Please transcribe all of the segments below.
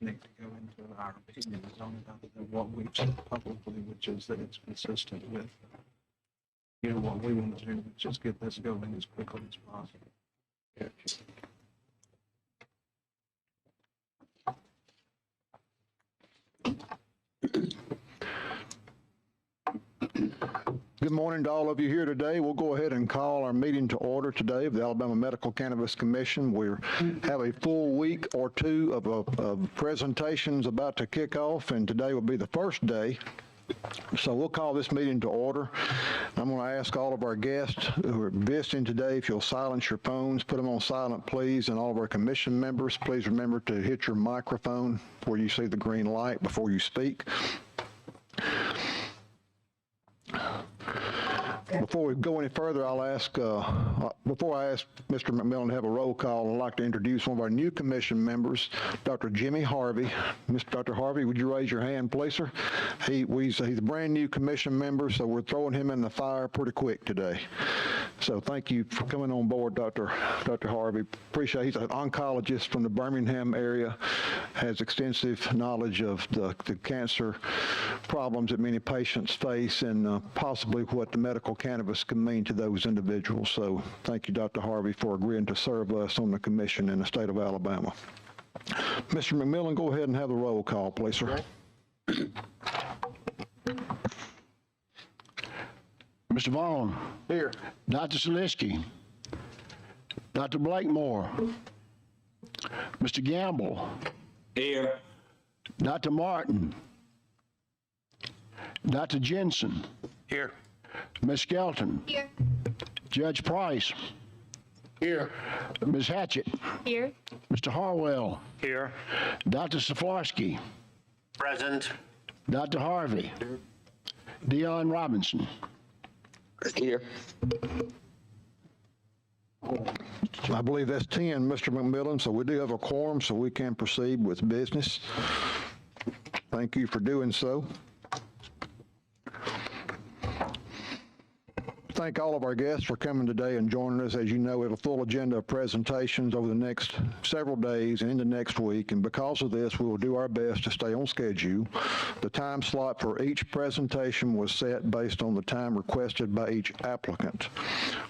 need to go into our opinions on what we've said publicly, which is that it's consistent with, what we want to do, is just get this going as quickly as possible. Good morning to all of you here today. We'll go ahead and call our meeting to order today of the Alabama Medical Cannabis Commission. We have a full week or two of presentations about to kick off, and today will be the first day. So we'll call this meeting to order. I'm going to ask all of our guests who are visiting today, if you'll silence your phones, put them on silent, please, and all of our commission members, please remember to hit your microphone where you see the green light before you speak. Before we go any further, I'll ask, before I ask Mr. McMillan to have a roll call, I'd like to introduce one of our new commission members, Dr. Jimmy Harvey. Mr. Dr. Harvey, would you raise your hand, please, sir? He's a brand new commission member, so we're throwing him in the fire pretty quick today. So thank you for coming on board, Dr. Harvey. Appreciate it. He's an oncologist from the Birmingham area, has extensive knowledge of the cancer problems that many patients face and possibly what the medical cannabis can mean to those individuals. So thank you, Dr. Harvey, for agreeing to serve us on the commission in the state of Alabama. Mr. McMillan, go ahead and have the roll call, please, sir. Mr. Vaughn. Here. Dr. Salisky. Dr. Blakemore. Mr. Gamble. Here. Dr. Martin. Dr. Jensen. Here. Ms. Skelton. Here. Judge Price. Here. Ms. Hatchett. Here. Mr. Harwell. Here. Dr. Saflarsky. Present. Dr. Harvey. Dion Robinson. Here. I believe that's 10, Mr. McMillan, so we do have a quorum, so we can proceed with business. Thank you for doing so. Thank all of our guests for coming today and joining us. As you know, we have a full agenda of presentations over the next several days and into next week, and because of this, we will do our best to stay on schedule. The time slot for each presentation was set based on the time requested by each applicant.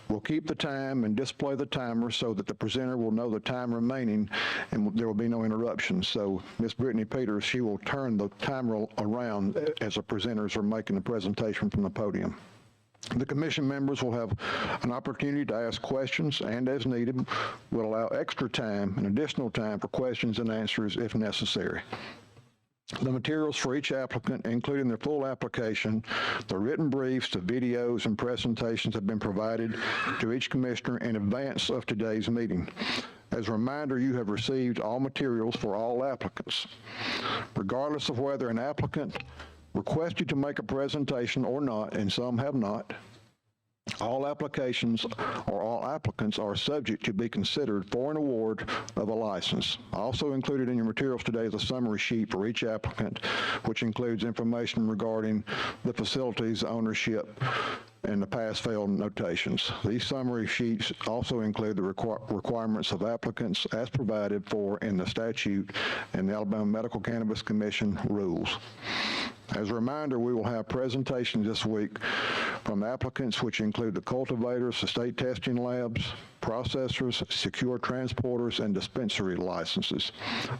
We'll keep the time and display the timer so that the presenter will know the time remaining and there will be no interruptions. So Ms. Brittany Peters, she will turn the timer around as the presenters are making the presentation from the podium. The commission members will have an opportunity to ask questions, and as needed, we'll allow extra time and additional time for questions and answers if necessary. The materials for each applicant, including their full application, the written briefs, the videos, and presentations have been provided to each commissioner in advance of today's meeting. As a reminder, you have received all materials for all applicants. Regardless of whether an applicant requested to make a presentation or not, and some have not, all applications or all applicants are subject to be considered for an award of a license. Also included in your materials today is a summary sheet for each applicant, which includes information regarding the facility's ownership and the pass-fail notations. These summary sheets also include the requirements of applicants as provided for in the statute and the Alabama Medical Cannabis Commission rules. As a reminder, we will have presentations this week from applicants, which include the cultivators, the state testing labs, processors, secure transporters, and dispensary licenses.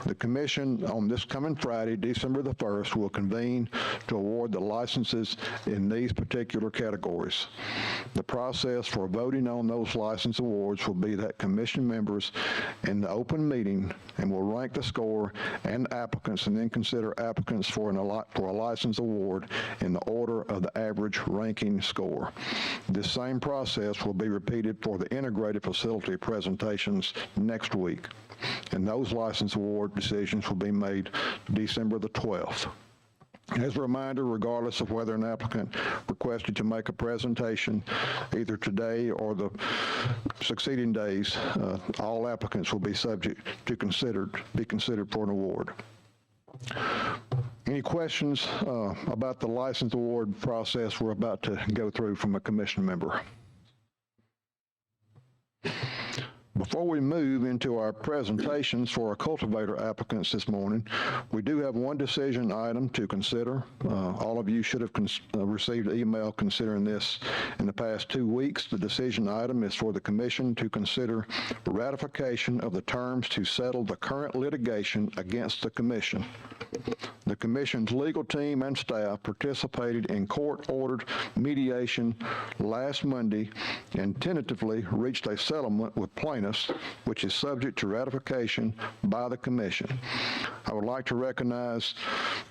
The commission on this coming Friday, December the 1st, will convene to award the licenses in these particular categories. The process for voting on those license awards will be that commission members in the open meeting and will rank the score and applicants and then consider applicants for a license award in the order of the average ranking score. This same process will be repeated for the integrated facility presentations next week, and those license award decisions will be made December the 12th. As a reminder, regardless of whether an applicant requested to make a presentation either today or the succeeding days, all applicants will be subject to be considered for an award. Any questions about the license award process we're about to go through from a commission member? Before we move into our presentations for our cultivator applicants this morning, we do have one decision item to consider. All of you should have received an email considering this in the past 2 weeks. The decision item is for the commission to consider ratification of the terms to settle the current litigation against the commission. The commission's legal team and staff participated in court-ordered mediation last Monday and tentatively reached a settlement with plaintiffs, which is subject to ratification by the commission. I would like to recognize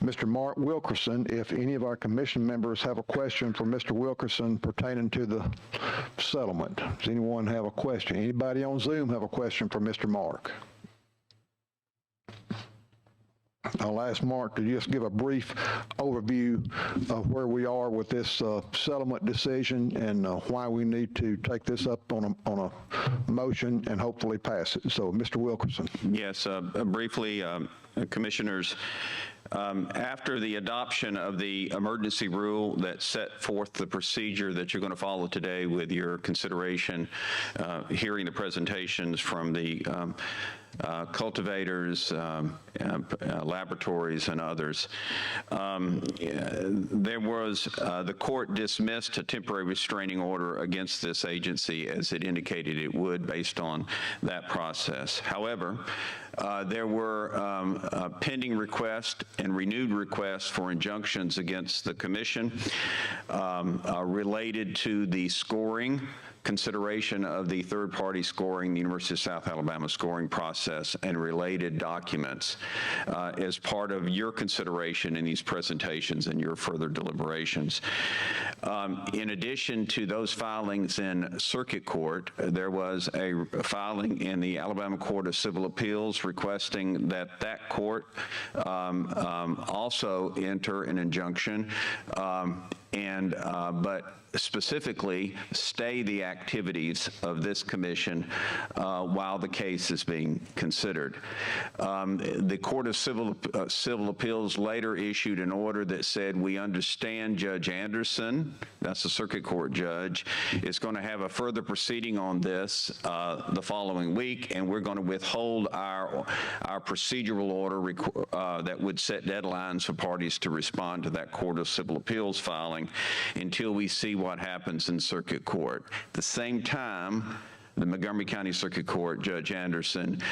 Mr. Mark Wilkerson. If any of our commission members have a question for Mr. Wilkerson pertaining to the settlement. Does anyone have a question? Anybody on Zoom have a question for Mr. Mark? I'll ask Mark to just give a brief overview of where we are with this settlement decision and why we need to take this up on a motion and hopefully pass it. So, Mr. Wilkerson. Yes, briefly, Commissioners, after the adoption of the emergency rule that set forth the procedure that you're going to follow today with your consideration, hearing the presentations from the cultivators, laboratories, and others. There was, the court dismissed a temporary restraining order against this agency as it indicated it would based on that process. However, there were pending requests and renewed requests for injunctions against the commission related to the scoring consideration of the third-party scoring, the University of South Alabama scoring process, and related documents as part of your consideration in these presentations and your further deliberations. In addition to those filings in circuit court, there was a filing in the Alabama Court of Civil Appeals requesting that that court also enter an injunction but specifically stay the activities of this commission while the case is being considered. The Court of Civil Appeals later issued an order that said, we understand Judge Anderson, that's the circuit court judge, is going to have a further proceeding on this the following week, and we're going to withhold our procedural order that would set deadlines for parties to respond to that Court of Civil Appeals filing until we see what happens in circuit court. At the same time, the Montgomery County Circuit Court, Judge Anderson,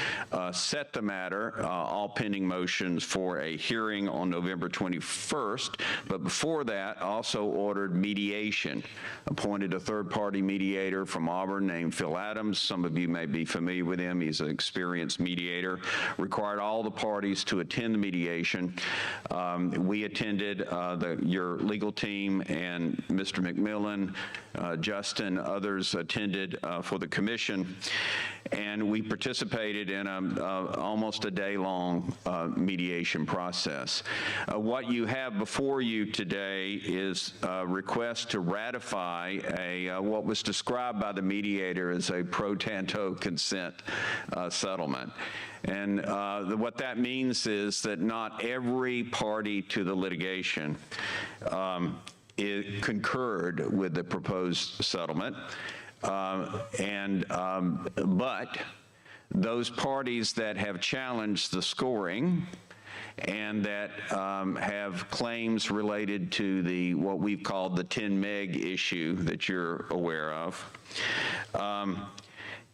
set the matter, all pending motions, for a hearing on November 21st, but before that also ordered mediation, appointed a third-party mediator from Auburn named Phil Adams. Some of you may be familiar with him. He's an experienced mediator. Required all the parties to attend the mediation. We attended, your legal team and Mr. McMillan, Justin, others attended for the commission, and we participated in almost a day-long mediation process. What you have before you today is a request to ratify what was described by the mediator as a pro tanto consent settlement. And what that means is that not every party to the litigation concurred with the proposed settlement. But those parties that have challenged the scoring and that have claims related to what we've called the 10 meg issue that you're aware of,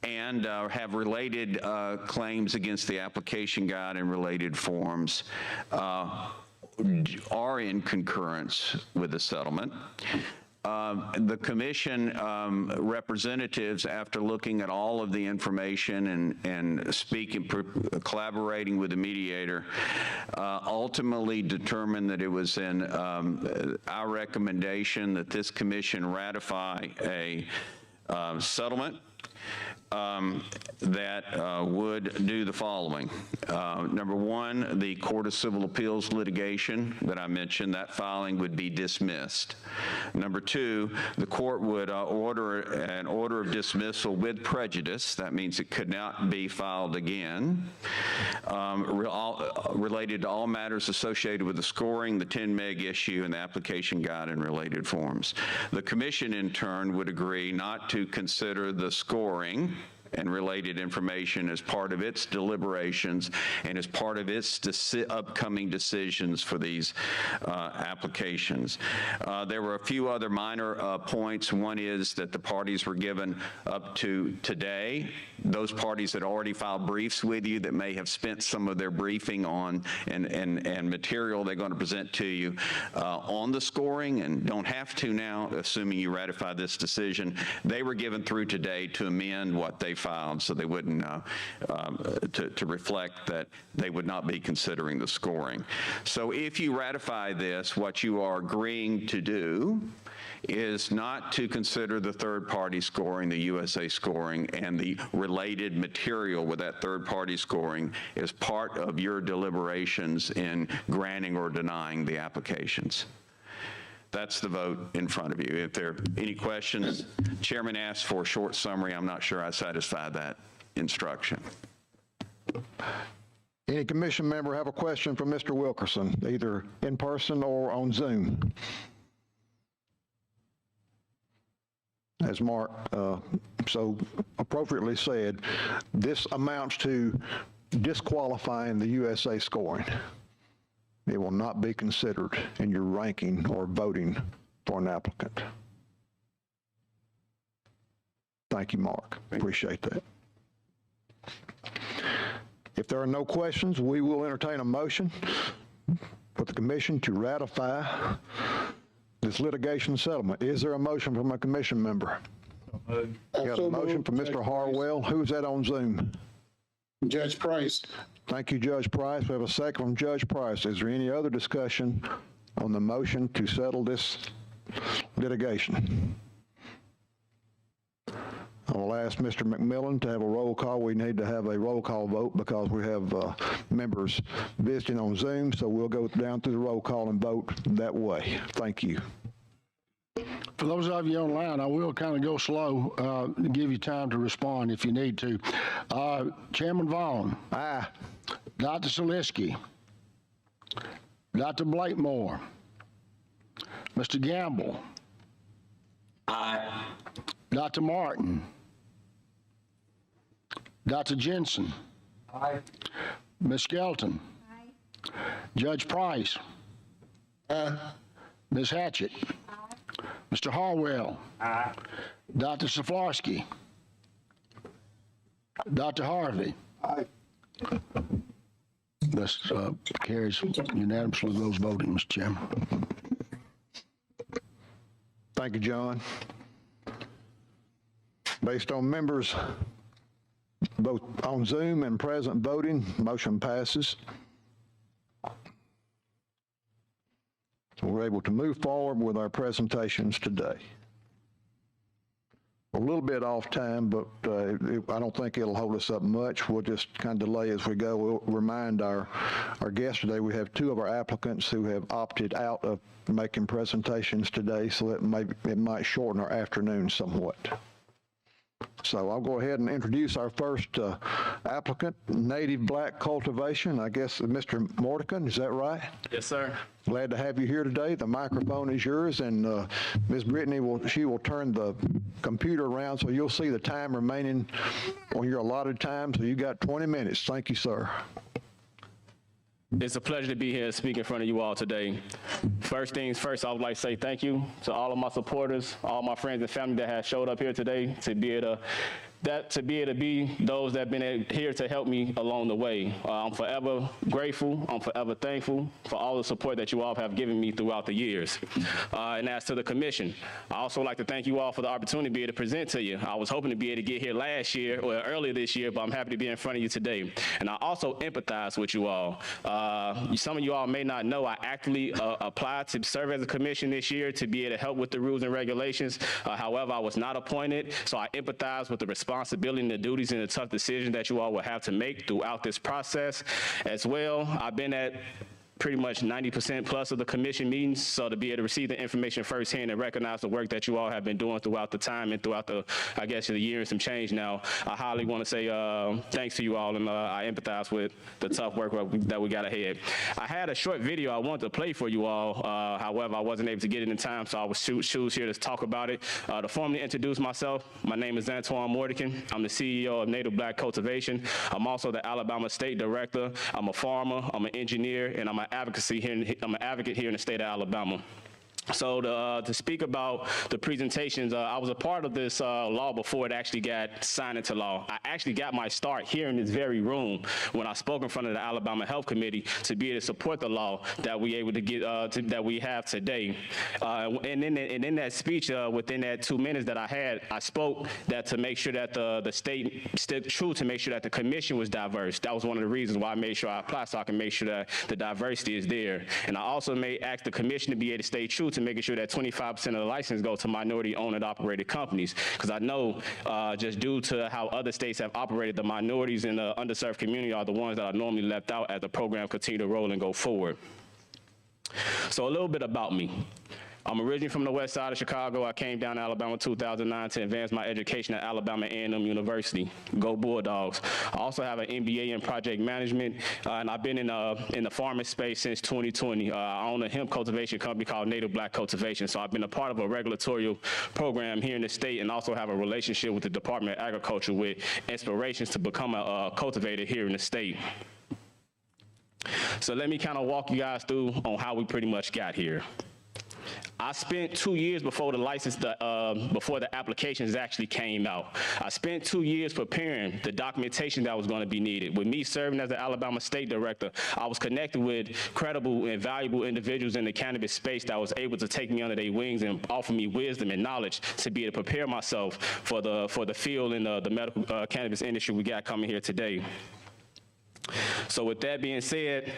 and have related claims against the application guide and related forms, are in concurrence with the settlement. The commission representatives, after looking at all of the information and collaborating with the mediator, ultimately determined that it was in our recommendation that this commission ratify a settlement that would do the following. Number one, the Court of Civil Appeals litigation that I mentioned, that filing would be dismissed. Number two, the court would order an order of dismissal with prejudice. That means it could not be filed again, related to all matters associated with the scoring, the 10 meg issue, and the application guide and related forms. The commission, in turn, would agree not to consider the scoring and related information as part of its deliberations and as part of its upcoming decisions for these applications. There were a few other minor points. One is that the parties were given up to today. Those parties had already filed briefs with you that may have spent some of their briefing on and material they're going to present to you on the scoring, and don't have to now, assuming you ratify this decision. They were given through today to amend what they filed, so they wouldn't, to reflect that they would not be considering the scoring. So if you ratify this, what you are agreeing to do is not to consider the third-party scoring, the USA scoring, and the related material with that third-party scoring as part of your deliberations in granting or denying the applications. That's the vote in front of you. If there are any questions, Chairman asked for a short summary. I'm not sure I satisfied that instruction. Any commission member have a question for Mr. Wilkerson, either in person or on Zoom? As Mark so appropriately said, this amounts to disqualifying the USA scoring. It will not be considered in your ranking or voting for an applicant. Thank you, Mark. Appreciate that. If there are no questions, we will entertain a motion for the commission to ratify this litigation settlement. Is there a motion from a commission member? We have a motion from Mr. Harwell. Who's that on Zoom? Judge Price. Thank you, Judge Price. We have a second from Judge Price. Is there any other discussion on the motion to settle this litigation? I will ask Mr. McMillan to have a roll call. We need to have a roll call vote because we have members visiting on Zoom, so we'll go down through the roll call and vote that way. Thank you. For those of you online, I will kind of go slow, to give you time to respond if you need to. Chairman Vaughn. Aye. Dr. Zaleski. Dr. Blakemore. Mr. Gamble. Aye. Dr. Martin. Dr. Jensen. Aye. Ms. Skelton. Aye. Judge Price. Ms. Hatchett. Mr. Harwell. Aye. Dr. Saflarsky. Dr. Harvey. Aye. This carries unanimously those voting, Mr. Chairman. Thank you, John. Based on members both on Zoom and present voting, motion passes. So we're able to move forward with our presentations today. A little bit off time, but I don't think it'll hold us up much. We'll just kind of delay as we go. We'll remind our guests today, we have two of our applicants who have opted out of making presentations today, so it might shorten our afternoon somewhat. So I'll go ahead and introduce our first applicant, Native Black Cultivation. I guess Mr. Mordican, is that right? Yes, sir. Glad to have you here today. The microphone is yours, and Ms. Brittany will turn the computer around so you'll see the time remaining on your allotted time. So you got 20 minutes. Thank you, sir. It's a pleasure to be here and speak in front of you all today. First things first, I would like to say thank you to all of my supporters, all my friends and family that have showed up here today to be able to be those that have been here to help me along the way. I'm forever grateful. I'm forever thankful for all the support that you all have given me throughout the years. And as to the commission, I also like to thank you all for the opportunity to be able to present to you. I was hoping to be able to get here last year or earlier this year, but I'm happy to be in front of you today. And I also empathize with you all. Some of you all may not know I actively applied to serve as a commission this year to be able to help with the rules and regulations. However, I was not appointed, so I empathize with the responsibility and the duties and the tough decisions that you all will have to make throughout this process. As well, I've been at pretty much 90% plus of the commission meetings. So to be able to receive the information firsthand and recognize the work that you all have been doing throughout the time and throughout the, I guess, the year and some change now, I highly want to say thanks to you all, and I empathize with the tough work that we got ahead. I had a short video I wanted to play for you all. However, I wasn't able to get it in time, so I was choose here to talk about it. To formally introduce myself, my name is Antoine Mordican. I'm the CEO of Native Black Cultivation. I'm also the Alabama State Director. I'm a farmer, I'm an engineer, and I'm an advocate here in the state of Alabama. So to speak about the presentations, I was a part of this law before it actually got signed into law. I actually got my start here in this very room when I spoke in front of the Alabama Health Committee to be able to support the law that we able to get that we have today. And in that speech, within that 2 minutes that I had, I spoke that to make sure that the state stood true to make sure that the commission was diverse. That was one of the reasons why I made sure I applied, so I can make sure that the diversity is there. And I also asked the commission to be able to stay true to making sure that 25% of the license go to minority-owned and operated companies. Because I know just due to how other states have operated, the minorities in the underserved community are the ones that are normally left out as the program continue to roll and go forward. So a little bit about me. I'm originally from the west side of Chicago. I came down to Alabama in 2009 to advance my education at Alabama A&M University. Go Bulldogs. I also have an MBA in project management, and I've been in the farming space since 2020. I own a hemp cultivation company called Native Black Cultivation, so I've been a part of a regulatory program here in the state and also have a relationship with the Department of Agriculture with inspirations to become a cultivator here in the state. So let me kind of walk you guys through on how we pretty much got here. I spent 2 years before the license, before the applications actually came out. I spent 2 years preparing the documentation that was going to be needed. With me serving as the Alabama State Director, I was connected with credible and valuable individuals in the cannabis space that was able to take me under their wings and offer me wisdom and knowledge to be able to prepare myself for the field in the medical cannabis industry we got coming here today. So with that being said,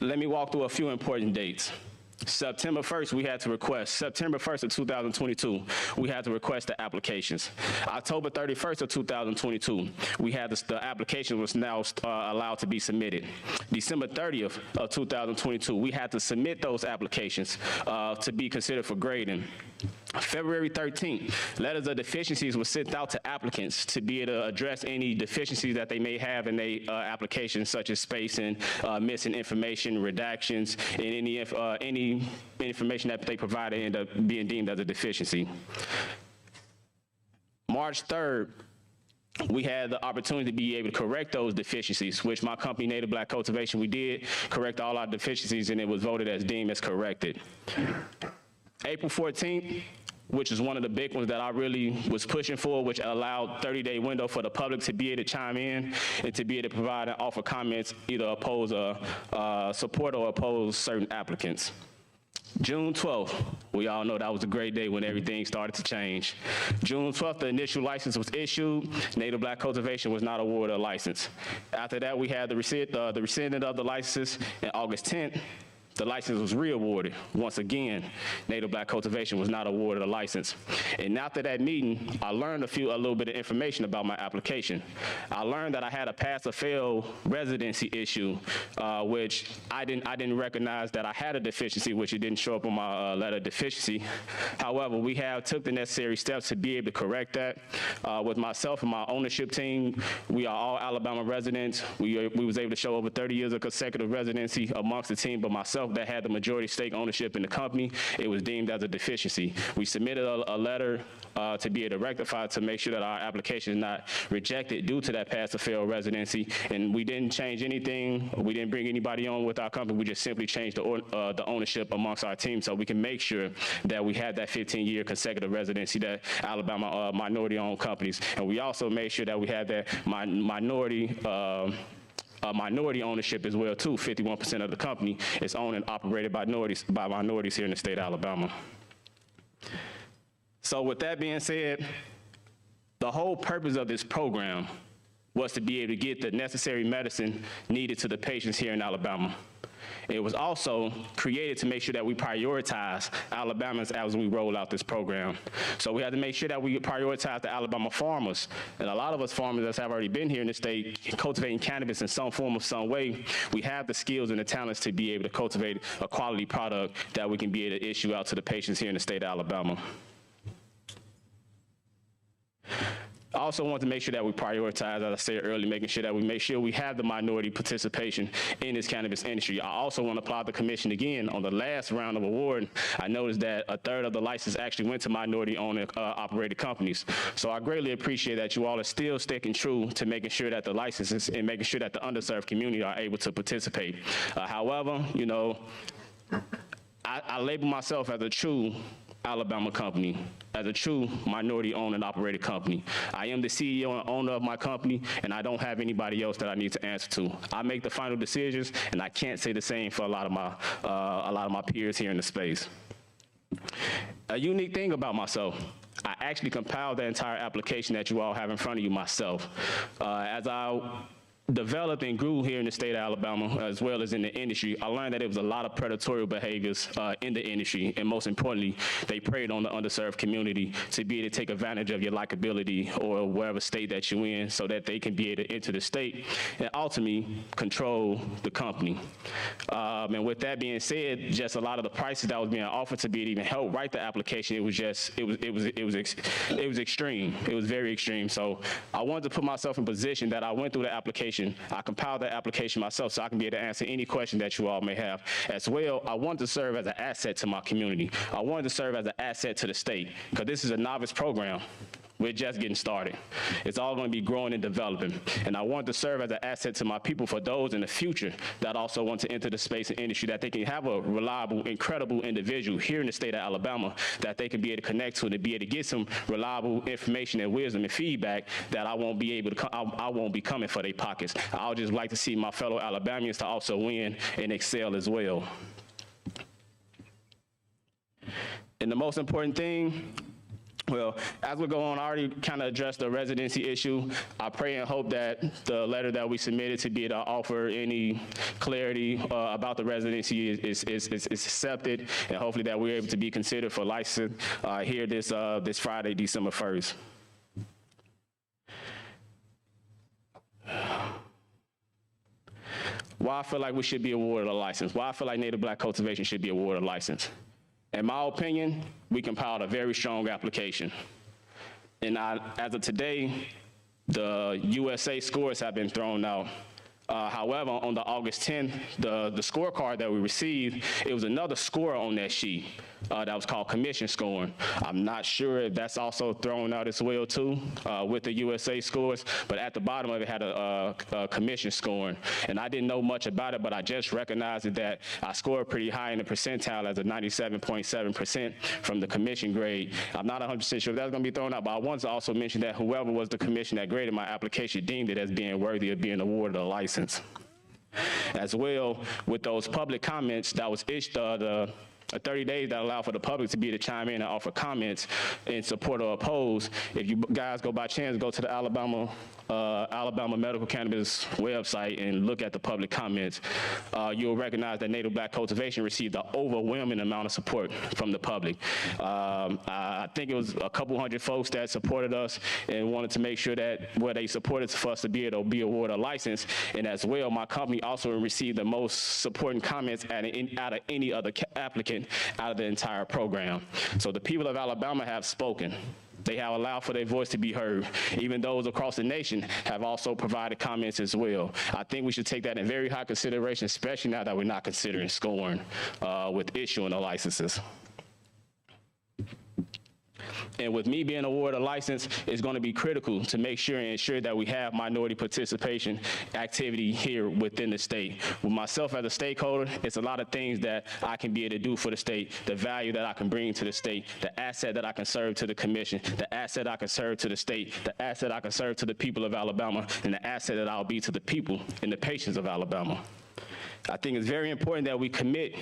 let me walk through a few important dates. September 1st, we had to request, September 1st of 2022, we had to request the applications. October 31st of 2022, we had the application was now allowed to be submitted. December 30th of 2022, we had to submit those applications to be considered for grading. February 13th, letters of deficiencies were sent out to applicants to be able to address any deficiencies that they may have in their applications, such as spacing, missing information, redactions, and any information that they provided end up being deemed as a deficiency. March 3rd, we had the opportunity to be able to correct those deficiencies, which my company, Native Black Cultivation, we did correct all our deficiencies, and it was voted as deemed as corrected. April 14th, which is one of the big ones that I really was pushing for, which allowed 30-day window for the public to be able to chime in and to be able to provide and offer comments, either oppose support or oppose certain applicants. June 12th, we all know that was a great day when everything started to change. June 12th, the initial license was issued. Native Black Cultivation was not awarded a license. After that, we had the rescinding of the licenses. And August 10th, the license was re-awarded. Once again, Native Black Cultivation was not awarded a license. And after that meeting, I learned a little bit of information about my application. I learned that I had a pass or fail residency issue, which I didn't recognize that I had a deficiency, which it didn't show up on my letter of deficiency. However, we took the necessary steps to be able to correct that. With myself and my ownership team, we are all Alabama residents. We was able to show over 30 years of consecutive residency amongst the team, but myself that had the majority stake ownership in the company, it was deemed as a deficiency. We submitted a letter to be able to rectify to make sure that our application is not rejected due to that pass or fail residency, and we didn't change anything. We didn't bring anybody on with our company. We just simply changed the ownership amongst our team so we can make sure that we had that 15-year consecutive residency that Alabama minority-owned companies, and we also made sure that we had that minority ownership as well too. 51% of the company is owned and operated by minorities here in the state of Alabama. So with that being said, the whole purpose of this program was to be able to get the necessary medicine needed to the patients here in Alabama. It was also created to make sure that we prioritize Alabamans as we roll out this program. So we had to make sure that we prioritize the Alabama farmers. And a lot of us farmers that have already been here in the state cultivating cannabis in some form or some way, we have the skills and the talents to be able to cultivate a quality product that we can be able to issue out to the patients here in the state of Alabama. I also want to make sure that we prioritize, as I said earlier, making sure that we make sure we have the minority participation in this cannabis industry. I also want to applaud the commission again on the last round of award. I noticed that a third of the license actually went to minority-owned operated companies. So I greatly appreciate that you all are still sticking true to making sure that the licenses and making sure that the underserved community are able to participate. However, you know, I label myself as a true Alabama company, as a true minority-owned and operated company. I am the CEO and owner of my company, and I don't have anybody else that I need to answer to. I make the final decisions, and I can't say the same for a lot of my peers here in the space. A unique thing about myself, I actually compiled the entire application that you all have in front of you myself. As I developed and grew here in the state of Alabama, as well as in the industry, I learned that it was a lot of predatory behaviors in the industry, and most importantly, they preyed on the underserved community to be able to take advantage of your likability or wherever state that you're in so that they can be able to enter the state and ultimately control the company. And with that being said, just a lot of the prices that was being offered to be able to even help write the application, it was extreme. It was very extreme. So I wanted to put myself in position that I went through the application. I compiled the application myself so I can be able to answer any question that you all may have. As well, I want to serve as an asset to my community. I wanted to serve as an asset to the state because this is a novice program. We're just getting started. It's all going to be growing and developing. And I want to serve as an asset to my people for those in the future that also want to enter the space and industry, that they can have a reliable, incredible individual here in the state of Alabama that they can be able to connect to and to be able to get some reliable information and wisdom and feedback that I won't be able to, I won't be coming for their pockets. I would just like to see my fellow Alabamians to also win and excel as well. And the most important thing, well, as we go on, I already kind of addressed the residency issue. I pray and hope that the letter that we submitted to be able to offer any clarity about the residency is accepted, and hopefully that we're able to be considered for license here this Friday, December 1st. Why I feel like we should be awarded a license. Why I feel like Native Black cultivation should be awarded a license. In my opinion, we compiled a very strong application. And as of today, the USA scores have been thrown out. However, on the August 10th, the scorecard that we received, it was another score on that sheet that was called commission scoring. I'm not sure if that's also thrown out as well too with the USA scores, but at the bottom of it had a commission scoring. And I didn't know much about it, but I just recognized that I scored pretty high in the percentile as a 97.7% from the commission grade. I'm not 100% sure if that's gonna be thrown out, but I wanted to also mention that whoever was the commission that graded my application deemed it as being worthy of being awarded a license. As well, with those public comments that was issued, the 30 days that allow for the public to be able to chime in and offer comments in support or oppose. If you guys go by chance, go to the Alabama Medical Cannabis website and look at the public comments, you'll recognize that Native Black cultivation received an overwhelming amount of support from the public. I think it was a couple hundred folks that supported us and wanted to make sure that where they supported for us to be able to be awarded a license. And as well, my company also received the most supporting comments out of any other applicant out of the entire program. So the people of Alabama have spoken. They have allowed for their voice to be heard. Even those across the nation have also provided comments as well. I think we should take that in very high consideration, especially now that we're not considering scoring with issuing the licenses. And with me being awarded a license, it's going to be critical to make sure and ensure that we have minority participation activity here within the state. With myself as a stakeholder, it's a lot of things that I can be able to do for the state, the value that I can bring to the state, the asset that I can serve to the commission, the asset I can serve to the state, the asset I can serve to the people of Alabama, and the asset that I'll be to the people and the patients of Alabama. I think it's very important that we commit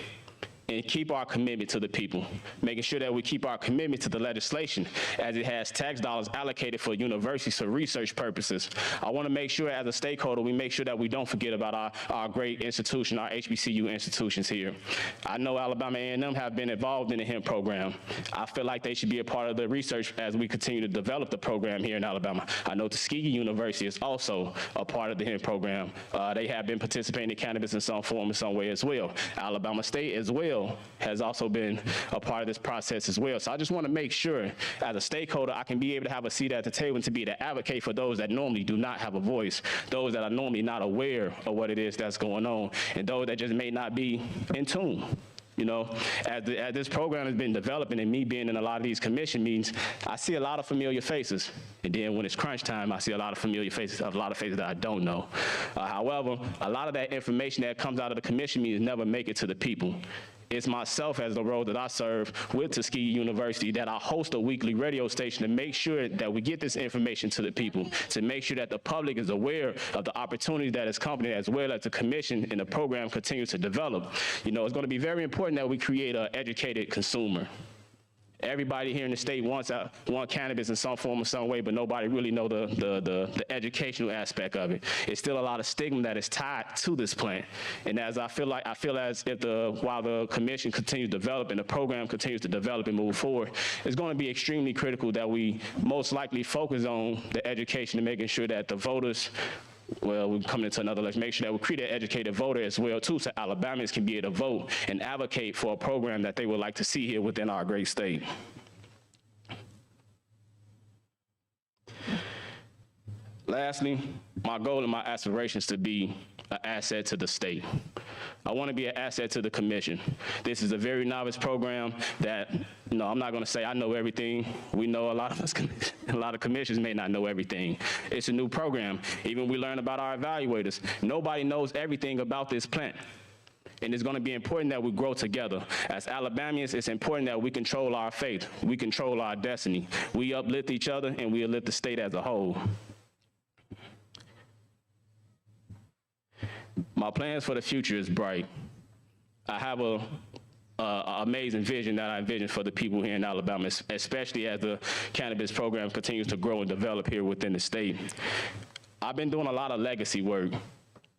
and keep our commitment to the people, making sure that we keep our commitment to the legislation as it has tax dollars allocated for universities for research purposes. I want to make sure as a stakeholder, we make sure that we don't forget about our great institution, our HBCU institutions here. I know Alabama A&M have been involved in the hemp program. I feel like they should be a part of the research as we continue to develop the program here in Alabama. I know Tuskegee University is also a part of the hemp program. They have been participating in cannabis in some form, in some way as well. Alabama State as well has also been a part of this process as well. So I just want to make sure as a stakeholder, I can be able to have a seat at the table and to be able to advocate for those that normally do not have a voice, those that are normally not aware of what it is that's going on, and those that just may not be in tune. You know, as this program has been developing and me being in a lot of these commission meetings, I see a lot of familiar faces. And then when it's crunch time, I see a lot of familiar faces, a lot of faces that I don't know. However, a lot of that information that comes out of the commission meetings never make it to the people. It's myself as the role that I serve with Tuskegee University that I host a weekly radio station to make sure that we get this information to the people, to make sure that the public is aware of the opportunity that is coming as well as the commission and the program continues to develop. You know, it's going to be very important that we create an educated consumer. Everybody here in the state wants cannabis in some form or some way, but nobody really know the educational aspect of it. It's still a lot of stigma that is tied to this plant. And as I feel as if while the commission continues to develop and the program continues to develop and move forward, it's going to be extremely critical that we most likely focus on the education and making sure that the voters, well, we're coming into another election, make sure that we create an educated voter as well, too, so Alabamians can be able to vote and advocate for a program that they would like to see here within our great state. Lastly, my goal and my aspiration is to be an asset to the state. I want to be an asset to the commission. This is a very novice program that, you know, I'm not going to say I know everything. We know a lot of us, a lot of commissions may not know everything. It's a new program. Even we learn about our evaluators. Nobody knows everything about this plant. And it's going to be important that we grow together. As Alabamians, it's important that we control our faith. We control our destiny. We uplift each other and we uplift the state as a whole. My plans for the future is bright. I have an amazing vision that I envision for the people here in Alabama, especially as the cannabis program continues to grow and develop here within the state. I've been doing a lot of legacy work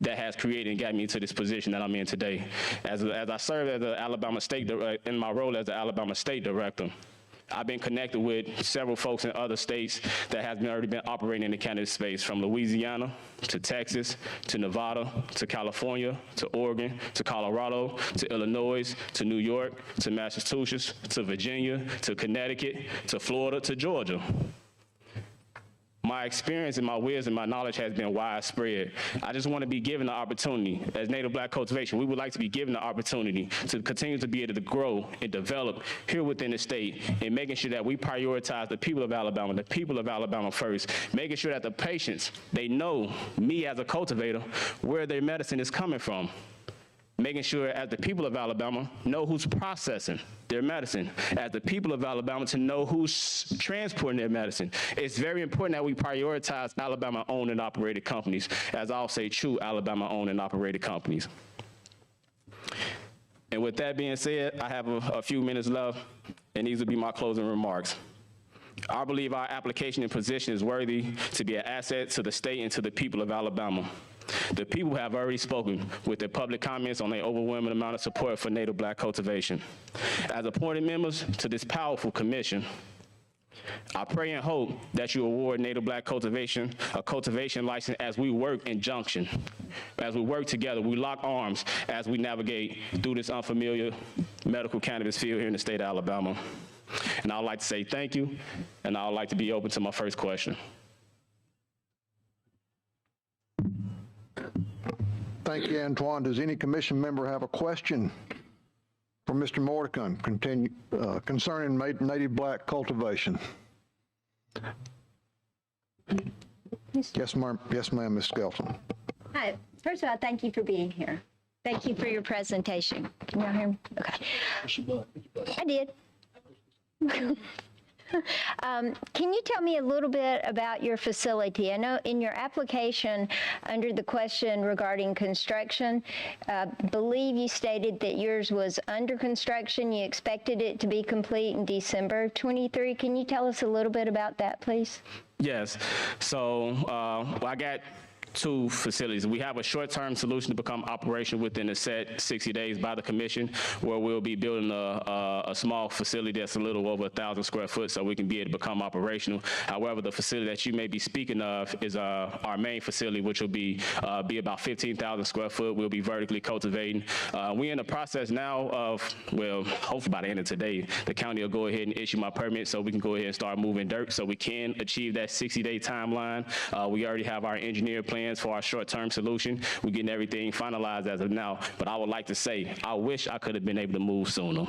that has created and got me to this position that I'm in today. As I serve as the Alabama State, in my role as the Alabama State Director, I've been connected with several folks in other states that have already been operating in the cannabis space, from Louisiana to Texas to Nevada to California to Oregon to Colorado to Illinois to New York to Massachusetts to Virginia to Connecticut to Florida to Georgia. My experience and my wisdom, my knowledge has been widespread. I just want to be given the opportunity. As Native Black Cultivation, we would like to be given the opportunity to continue to be able to grow and develop here within the state, and making sure that we prioritize the people of Alabama first, making sure that the patients, they know me as a cultivator, where their medicine is coming from. Making sure as the people of Alabama know who's processing their medicine, as the people of Alabama to know who's transporting their medicine. It's very important that we prioritize Alabama-owned and operated companies, as I'll say, true Alabama-owned and operated companies. And with that being said, I have a few minutes left, and these will be my closing remarks. I believe our application and position is worthy to be an asset to the state and to the people of Alabama. The people have already spoken with their public comments on their overwhelming amount of support for Native Black cultivation. As appointed members to this powerful commission, I pray and hope that you award Native Black cultivation a cultivation license as we work in junction. As we work together, we lock arms as we navigate through this unfamiliar medical cannabis field here in the state of Alabama. And I would like to say thank you, and I would like to be open to my first question. Thank you, Antoine. Does any commission member have a question for Mr. Mordecai concerning Native Black cultivation? Yes, ma'am. Yes, ma'am, Ms. Skelton. Hi. First of all, thank you for being here. Thank you for your presentation. Can y'all hear me? Okay. I did. Can you tell me a little bit about your facility? I know in your application, under the question regarding construction, believe you stated that yours was under construction. You expected it to be complete in December of 23. Can you tell us a little bit about that, please? Yes. So I got two facilities. We have a short-term solution to become operational within a set 60 days by the commission, where we'll be building a small facility that's a little over 1,000 square foot so we can be able to become operational. However, the facility that you may be speaking of is our main facility, which will be about 15,000 square foot. We'll be vertically cultivating. We're in the process now of, well, hopefully by the end of today, the county will go ahead and issue my permit so we can go ahead and start moving dirt so we can achieve that 60-day timeline. We already have our engineer plans for our short-term solution. We're getting everything finalized as of now, but I would like to say, I wish I could have been able to move sooner.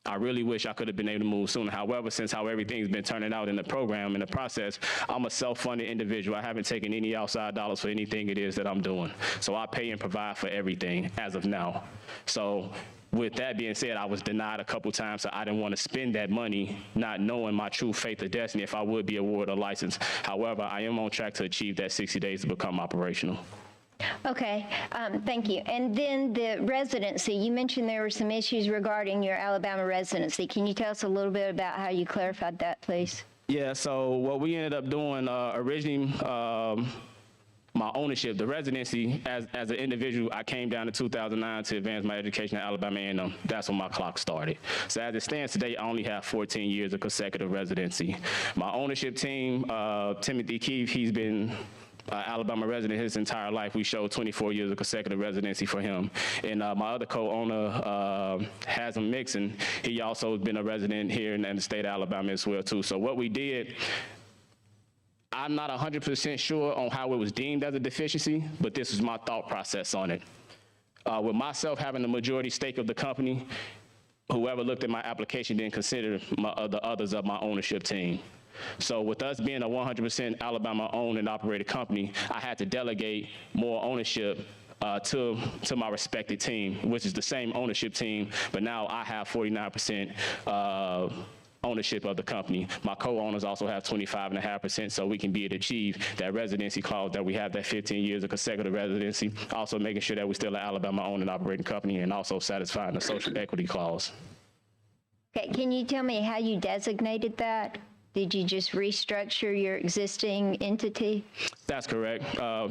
I really wish I could have been able to move sooner. However, since how everything's been turning out in the program, in the process, I'm a self-funded individual. I haven't taken any outside dollars for anything it is that I'm doing. So I pay and provide for everything as of now. So with that being said, I was denied a couple times, so I didn't want to spend that money not knowing my true faith or destiny if I would be awarded a license. However, I am on track to achieve that 60 days to become operational. Okay, thank you. And then the residency, you mentioned there were some issues regarding your Alabama residency. Can you tell us a little bit about how you clarified that, please? Yeah, so what we ended up doing originally, my ownership, the residency, as an individual, I came down in 2009 to advance my education at Alabama A&M. That's when my clock started. So as it stands today, I only have 14 years of consecutive residency. My ownership team, Timothy Keefe, he's been Alabama resident his entire life. We showed 24 years of consecutive residency for him. And my other co-owner, Hasm Mixon, he also has been a resident here in the state of Alabama as well, too. So what we did, I'm not 100% sure on how it was deemed as a deficiency, but this is my thought process on it. With myself having the majority stake of the company, whoever looked at my application didn't consider the others of my ownership team. So with us being a 100% Alabama-owned and operated company, I had to delegate more ownership to my respected team, which is the same ownership team, but now I have 49% ownership of the company. My co-owners also have 25.5%, so we can be able to achieve that residency clause that we have, that 15 years of consecutive residency, also making sure that we're still an Alabama-owned and operating company, and also satisfying the social equity clause. Okay, can you tell me how you designated that? Did you just restructure your existing entity? That's correct.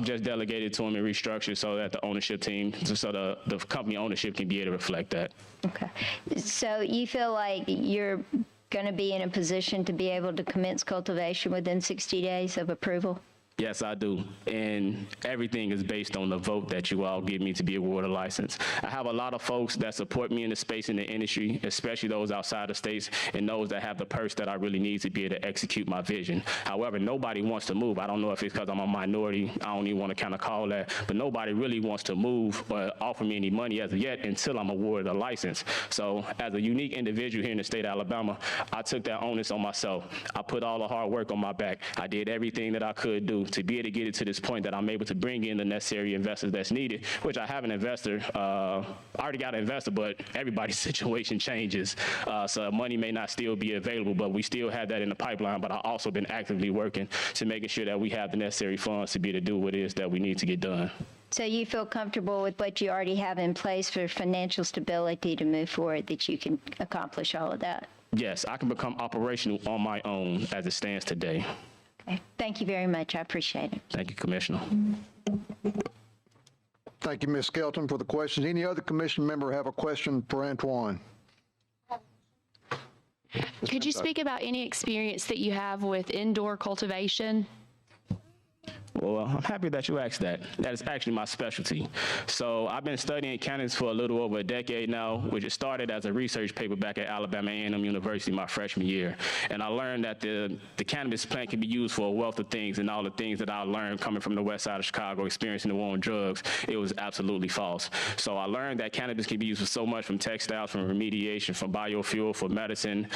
Just delegated to them and restructured so that the ownership team, so the company ownership can be able to reflect that. Okay. So you feel like you're going to be in a position to be able to commence cultivation within 60 days of approval? Yes, I do. And everything is based on the vote that you all give me to be awarded a license. I have a lot of folks that support me in the space in the industry, especially those outside the states and those that have the purse that I really need to be able to execute my vision. However, nobody wants to move. I don't know if it's because I'm a minority. I don't even want to kind of call that, but nobody really wants to move or offer me any money as of yet until I'm awarded a license. So as a unique individual here in the state of Alabama, I took that onus on myself. I put all the hard work on my back. I did everything that I could do to be able to get it to this point that I'm able to bring in the necessary investors that's needed, which I have an investor. I already got an investor, but everybody's situation changes. So money may not still be available, but we still have that in the pipeline. But I've also been actively working to making sure that we have the necessary funds to be able to do what it is that we need to get done. So you feel comfortable with what you already have in place for financial stability to move forward, that you can accomplish all of that? Yes, I can become operational on my own as it stands today. Okay. Thank you very much. I appreciate it. Thank you, Commissioner. Thank you, Ms. Skelton, for the questions. Any other commission member have a question for Antoine? Could you speak about any experience that you have with indoor cultivation? Well, I'm happy that you asked that. That is actually my specialty. So I've been studying cannabis for a little over a decade now, which it started as a research paper back at Alabama A&M University my freshman year. And I learned that the cannabis plant can be used for a wealth of things, and all the things that I learned coming from the west side of Chicago, experiencing the war on drugs, it was absolutely false. So I learned that cannabis can be used for so much, from textiles, from remediation, from biofuel, for medicine,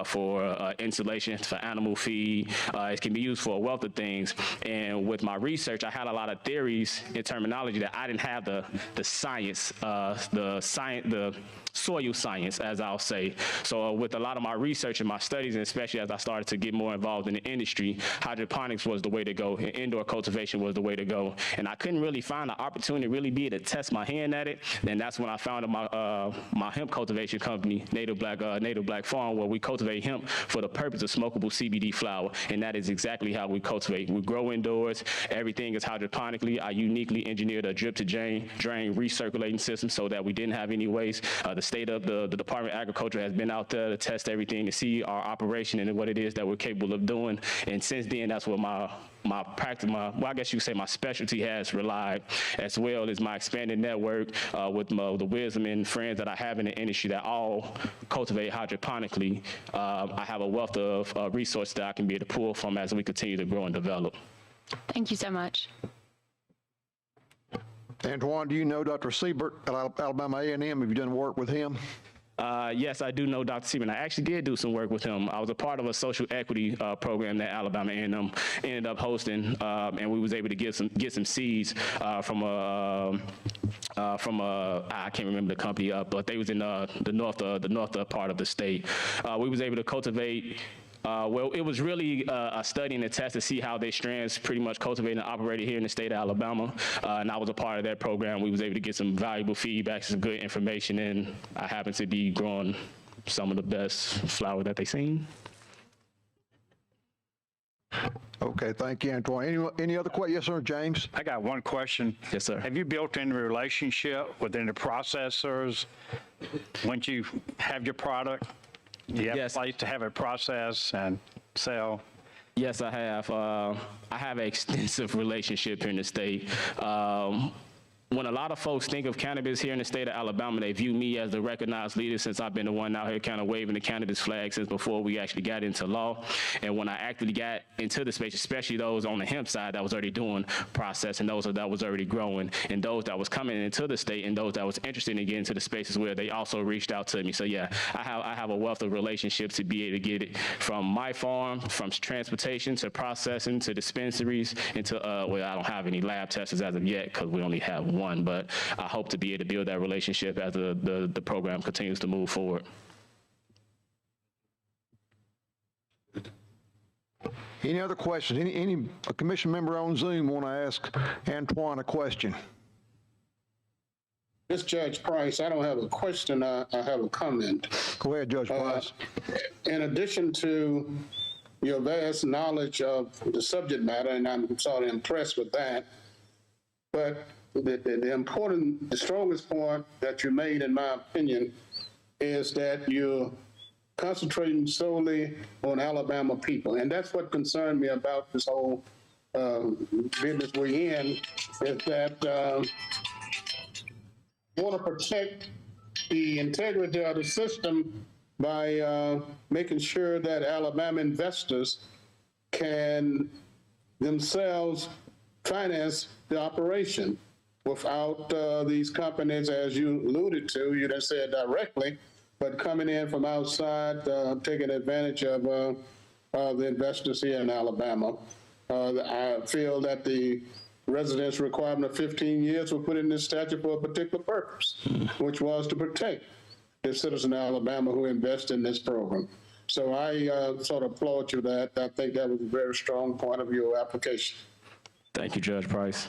for insulation, for animal feed. It can be used for a wealth of things. And with my research, I had a lot of theories and terminology that I didn't have the soil science, as I'll say. So with a lot of my research and my studies, and especially as I started to get more involved in the industry, hydroponics was the way to go, and indoor cultivation was the way to go. And I couldn't really find the opportunity to really be able to test my hand at it. And that's when I founded my hemp cultivation company, Native Black Farm, where we cultivate hemp for the purpose of smokable CBD flower. And that is exactly how we cultivate. We grow indoors. Everything is hydroponically. I uniquely engineered a drip to drain recirculating system so that we didn't have any waste. The state of the Department of Agriculture has been out there to test everything to see our operation and what it is that we're capable of doing. And since then, that's what my practice, well, I guess you could say my specialty has relied, as well as my expanded network with the wisdom and friends that I have in the industry that all cultivate hydroponically. I have a wealth of resources that I can be able to pull from as we continue to grow and develop. Thank you so much. Antoine, do you know Dr. Siebert at Alabama A&M? Have you done work with him? Yes, I do know Dr. Seaman. I actually did do some work with him. I was a part of a social equity program that Alabama A&M ended up hosting, and we was able to get some seeds from a I can't remember the company, but they was in the north part of the state. We was able to cultivate. Well, it was really a study and a test to see how their strands pretty much cultivated and operated here in the state of Alabama. And I was a part of that program. We was able to get some valuable feedback, some good information, and I happen to be growing some of the best flower that they've seen. Okay, thank you, Antoine. Any other questions? Yes, sir, James? I got one question. Yes, sir. Have you built any relationship with any processors once you have your product? Do you have Yes. a place to have it processed and sell? Yes, I have. I have an extensive relationship here in the state. When a lot of folks think of cannabis here in the state of Alabama, they view me as the recognized leader since I've been the one out here kind of waving the cannabis flag since before we actually got into law. And when I actually got into the space, especially those on the hemp side that was already doing processing, those that was already growing, and those that was coming into the state and those that was interested in getting into the spaces where they also reached out to me. So yeah, I have a wealth of relationships to be able to get it from my farm, from transportation to processing to dispensaries, and to, well, I don't have any lab testers as of yet because we only have one, but I hope to be able to build that relationship as the program continues to move forward. Any other questions? Any commission member on Zoom want to ask Antoine a question? This Judge Price, I don't have a question, I have a comment. Go ahead, Judge Price. In addition to your vast knowledge of the subject matter, and I'm sort of impressed with that, but the strongest point that you made, in my opinion, is that you're concentrating solely on Alabama people. And that's what concerned me about this whole business we're in, is that want to protect the integrity of the system by making sure that Alabama investors can themselves finance the operation without these companies, as you alluded to, you didn't say it directly, but coming in from outside, taking advantage of the investors here in Alabama. I feel that the residence requirement of 15 years was put in this statute for a particular purpose, which was to protect the citizens of Alabama who invest in this program. So I sort of applaud you that. I think that was a very strong point of your application. Thank you, Judge Price.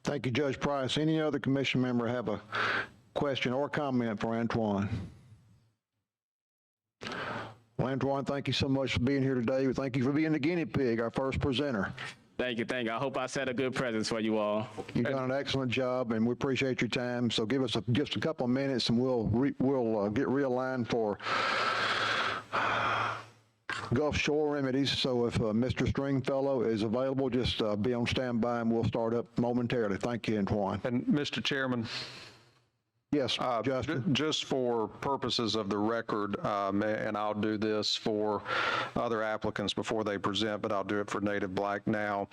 Thank you, Judge Price. Any other commission member have a question or comment for Antoine? Well, Antoine, thank you so much for being here today. Thank you for being the guinea pig, our first presenter. Thank you. I hope I set a good presence for you all. You've done an excellent job, and we appreciate your time. So give us just a couple of minutes, and we'll get realigned for Gulf Shore Remedies. So if Mr. Stringfellow is available, just be on standby, and we'll start up momentarily. Thank you, Antoine. And Mr. Chairman, yes, Justin. just for purposes of the record, and I'll do this for other applicants before they present, but I'll do it for Native Black now.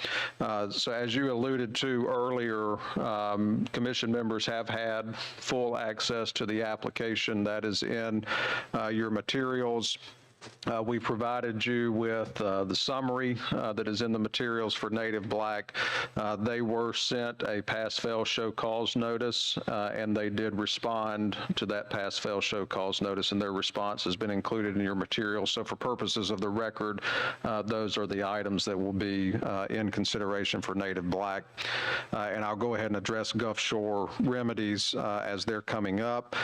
So as you alluded to earlier, commission members have had full access to the application that is in your materials. We provided you with the summary that is in the materials for Native Black. They were sent a pass-fail show cause notice, and they did respond to that pass-fail show cause notice, and their response has been included in your materials. So for purposes of the record, those are the items that will be in consideration for Native Black. And I'll go ahead and address Gulf Shore remedies as they're coming up.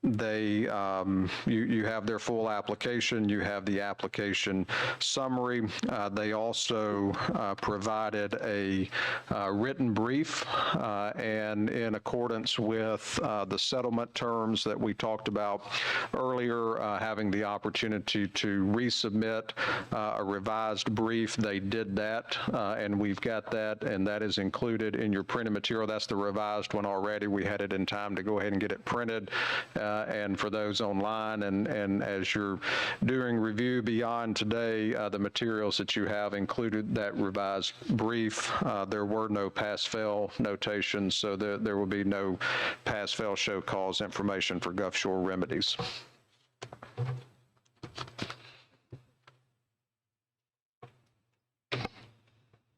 You have their full application, you have the application summary. They also provided a written brief, and in accordance with the settlement terms that we talked about earlier, having the opportunity to resubmit a revised brief. They did that, and we've got that, and that is included in your printed material. That's the revised one already. We had it in time to go ahead and get it printed. And for those online, and as you're doing review beyond today, the materials that you have included that revised brief. There were no pass-fail notations, so there will be no pass-fail show cause information for Gulf Shore remedies.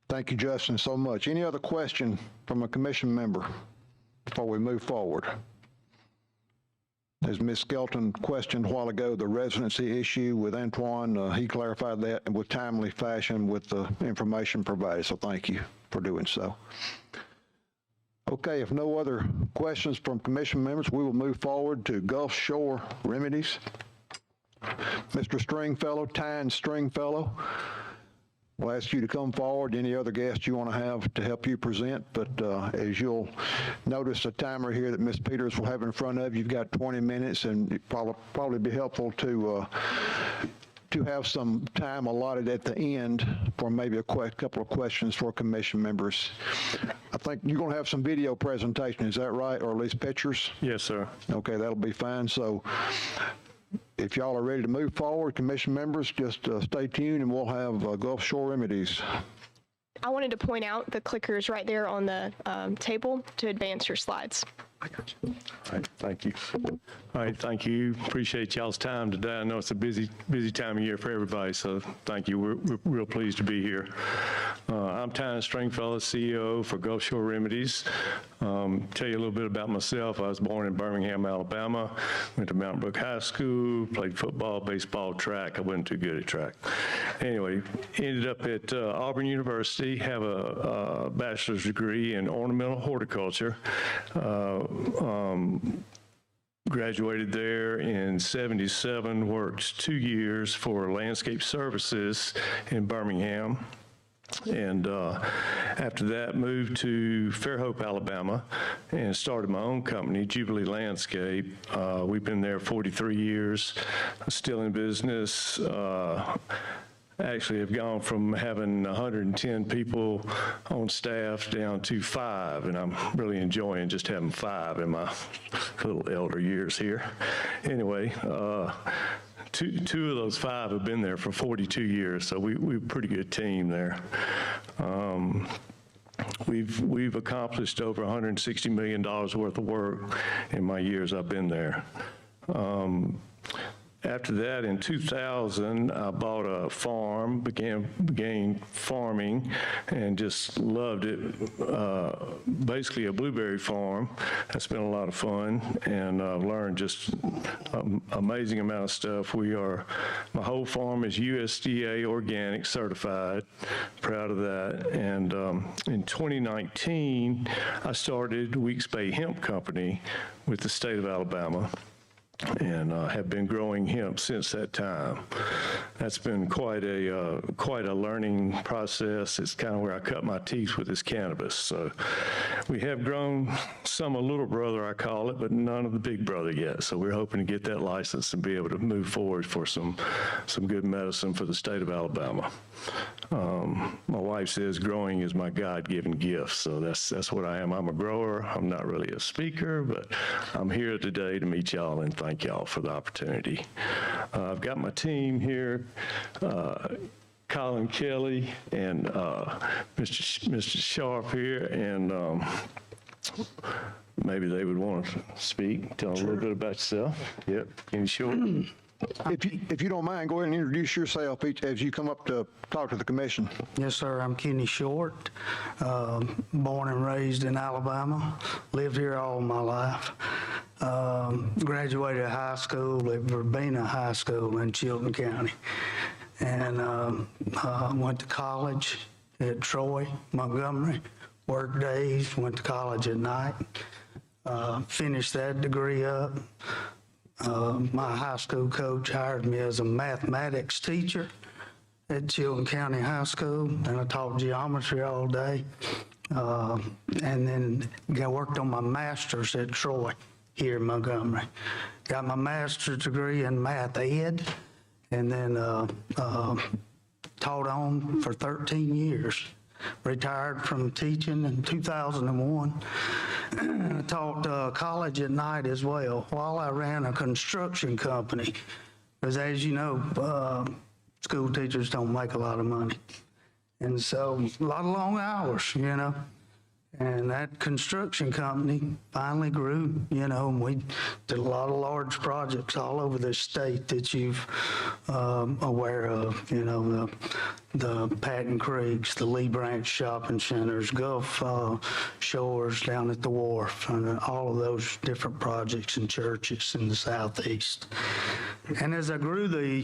Thank you, Justin, so much. Any other question from a commission member before we move forward? As Ms. Skelton questioned a while ago, the residency issue with Antoine, he clarified that with timely fashion with the information provided, so thank you for doing so. Okay, if no other questions from commission members, we will move forward to Gulf Shore remedies. Mr. Stringfellow, Tyne Stringfellow, we'll ask you to come forward. Any other guests you want to have to help you present, but as you'll notice the timer here that Ms. Peters will have in front of you, you've got 20 minutes, and it probably be helpful to have some time allotted at the end for maybe a couple of questions for commission members. I think you're going to have some video presentation, is that right, or at least pictures? Yes, sir. Okay, that'll be fine. So if y'all are ready to move forward, commission members, just stay tuned and we'll have Gulf Shore remedies. I wanted to point out the clickers right there on the table to advance your slides. I got you. All right, thank you. All right, thank you. Appreciate y'all's time today. I know it's a busy time of year for everybody, so thank you. We're real pleased to be here. I'm Tyne Stringfellow, CEO for Gulf Shore Remedies. Tell you a little bit about myself. I was born in Birmingham, Alabama. Went to Mountain Brook High School, played football, baseball, track. I wasn't too good at track. Anyway, ended up at Auburn University, have a bachelor's degree in ornamental horticulture. Graduated there in '77, worked 2 years for Landscape Services in Birmingham. And after that, moved to Fairhope, Alabama, and started my own company, Jubilee Landscape. We've been there 43 years, still in business. Actually have gone from having 110 people on staff down to 5, and I'm really enjoying just having 5 in my little elder years here. Anyway, two of those 5 have been there for 42 years, so we're a pretty good team there. We've accomplished over $160 million worth of work in my years I've been there. After that, in 2000, I bought a farm, began farming, and just loved it. Basically a blueberry farm. That's been a lot of fun, and I've learned just an amazing amount of stuff. My whole farm is USDA organic certified. Proud of that. And in 2019, I started Weeks Bay Hemp Company with the state of Alabama, and have been growing hemp since that time. That's been quite a learning process. It's kind of where I cut my teeth with this cannabis. So we have grown some a little brother, I call it, but none of the big brother yet. So we're hoping to get that license and be able to move forward for some good medicine for the state of Alabama. My wife says growing is my God-given gift, so that's what I am. I'm a grower. I'm not really a speaker, but I'm here today to meet y'all and thank y'all for the opportunity. I've got my team here, Colin Kelly and Mr. Sharp here, and maybe they would want to speak, tell them a little bit about yourself. Yep, can you show it? If you don't mind, go ahead and introduce yourself as you come up to talk to the commission. Yes, sir. I'm Kenny Short, born and raised in Alabama. Lived here all my life. Graduated high school at Verbena High School in Chilton County. And went to college at Troy, Montgomery. Worked days, went to college at night. Finished that degree up. My high school coach hired me as a mathematics teacher at Chilton County High School, and I taught geometry all day. And then worked on my master's at Troy here in Montgomery. Got my master's degree in math ed, and then taught on for 13 years. Retired from teaching in 2001. I taught college at night as well while I ran a construction company. Because as you know, school teachers don't make a lot of money. And so a lot of long hours, you know. And that construction company finally grew, you know, and we did a lot of large projects all over the state that you've aware of, you know, the Patton Creeks, the Lee Branch shopping centers, Gulf Shores down at the wharf, and all of those different projects and churches in the southeast. And as I grew the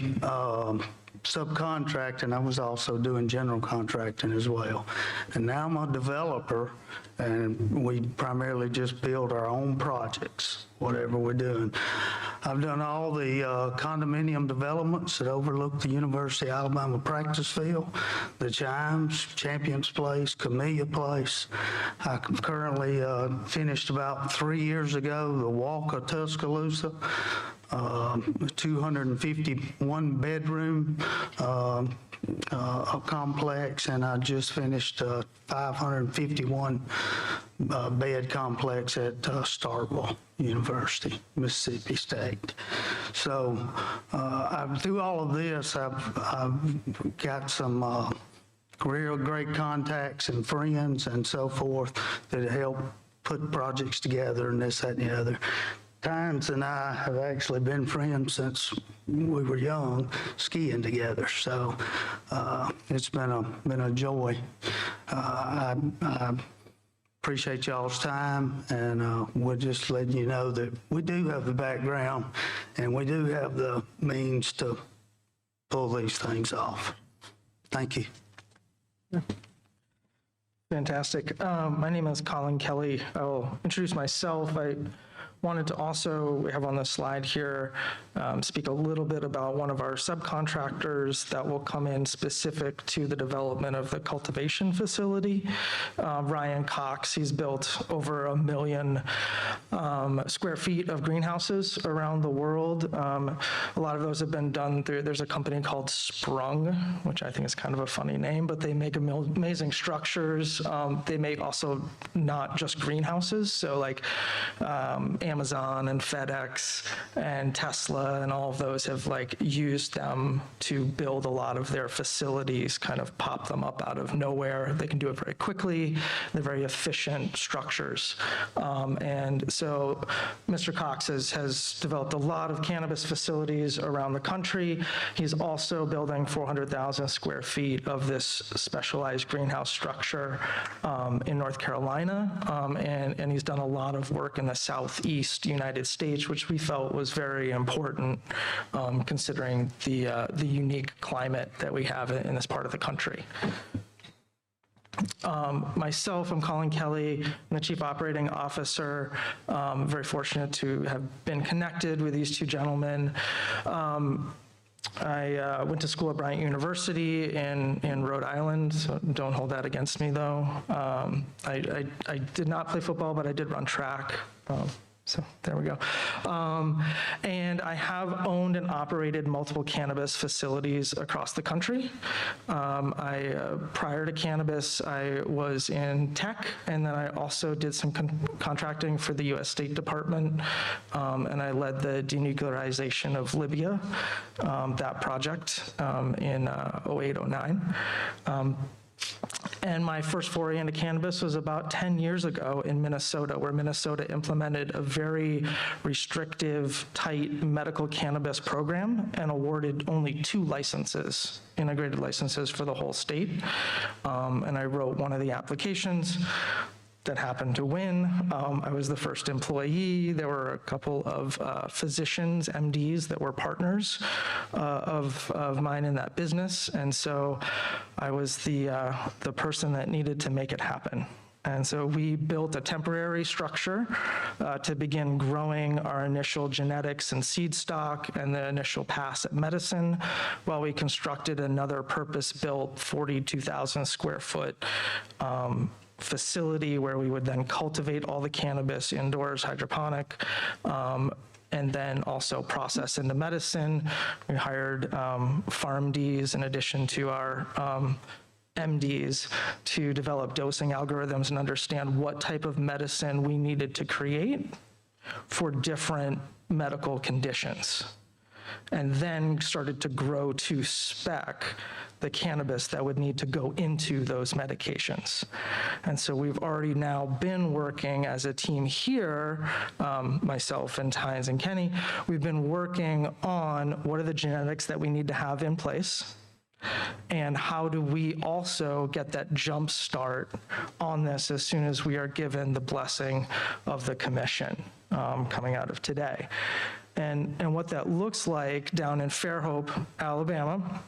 subcontracting, I was also doing general contracting as well. And now I'm a developer, and we primarily just build our own projects, whatever we're doing. I've done all the condominium developments that overlook the University of Alabama practice field, the Chimes, Champions Place, Camellia Place. I currently finished about 3 years ago the Walk of Tuscaloosa, 251 bedroom complex, and I just finished a 551 bed complex at Starkville University, Mississippi State. So through all of this, I've got some real great contacts and friends and so forth that help put projects together and this, that, and the other. Tynes and I have actually been friends since we were young, skiing together. So it's been a joy. I appreciate y'all's time, and we're just letting you know that we do have the background and we do have the means to pull these things off. Thank you. Fantastic. My name is Colin Kelly. I'll introduce myself. I wanted to also, we have on the slide here, speak a little bit about one of our subcontractors that will come in specific to the development of the cultivation facility. Ryan Cox, he's built over 1 million square feet of greenhouses around the world. A lot of those have been done through, there's a company called Sprung, which I think is kind of a funny name, but they make amazing structures. They make also not just greenhouses, so like Amazon and FedEx and Tesla and all of those have like used them to build a lot of their facilities, kind of pop them up out of nowhere. They can do it very quickly. They're very efficient structures. And so Mr. Cox has developed a lot of cannabis facilities around the country. He's also building 400,000 square feet of this specialized greenhouse structure in North Carolina. And he's done a lot of work in the Southeast United States, which we felt was very important considering the unique climate that we have in this part of the country. Myself, I'm Colin Kelly. I'm the Chief Operating Officer. Very fortunate to have been connected with these two gentlemen. I went to school at Bryant University in Rhode Island, so don't hold that against me though. I did not play football, but I did run track. So there we go. And I have owned and operated multiple cannabis facilities across the country. Prior to cannabis, I was in tech, and then I also did some contracting for the U.S. State Department, and I led the denuclearization of Libya, that project in 08, 09. And my first foray into cannabis was about 10 years ago in Minnesota, where Minnesota implemented a very restrictive, tight medical cannabis program and awarded only 2 licenses, integrated licenses for the whole state. And I wrote one of the applications that happened to win. I was the first employee. There were a couple of physicians, MDs, that were partners of mine in that business. And so I was the person that needed to make it happen. And so we built a temporary structure to begin growing our initial genetics and seed stock and the initial pass at medicine, while we constructed another purpose-built 42,000 square foot facility where we would then cultivate all the cannabis indoors, hydroponic, and then also process into medicine. We hired PharmDs in addition to our MDs to develop dosing algorithms and understand what type of medicine we needed to create for different medical conditions. And then started to grow to spec the cannabis that would need to go into those medications. And so we've already now been working as a team here, myself and Tynes and Kenny, we've been working on what are the genetics that we need to have in place, and how do we also get that jump start on this as soon as we are given the blessing of the commission coming out of today. And what that looks like down in Fairhope, Alabama,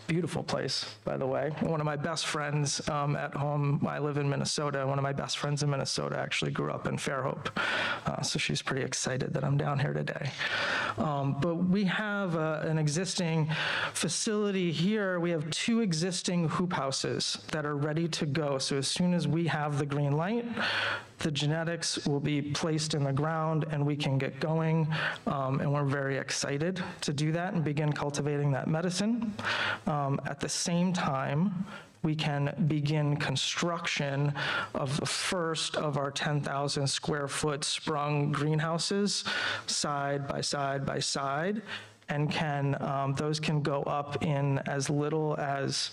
beautiful place, by the way. One of my best friends at home, I live in Minnesota, one of my best friends in Minnesota actually grew up in Fairhope. So she's pretty excited that I'm down here today. But we have an existing facility here. We have 2 existing hoop houses that are ready to go. So as soon as we have the green light, the genetics will be placed in the ground and we can get going. And we're very excited to do that and begin cultivating that medicine. At the same time, we can begin construction of the first of our 10,000 square foot sprung greenhouses side by side by side, and those can go up in as little as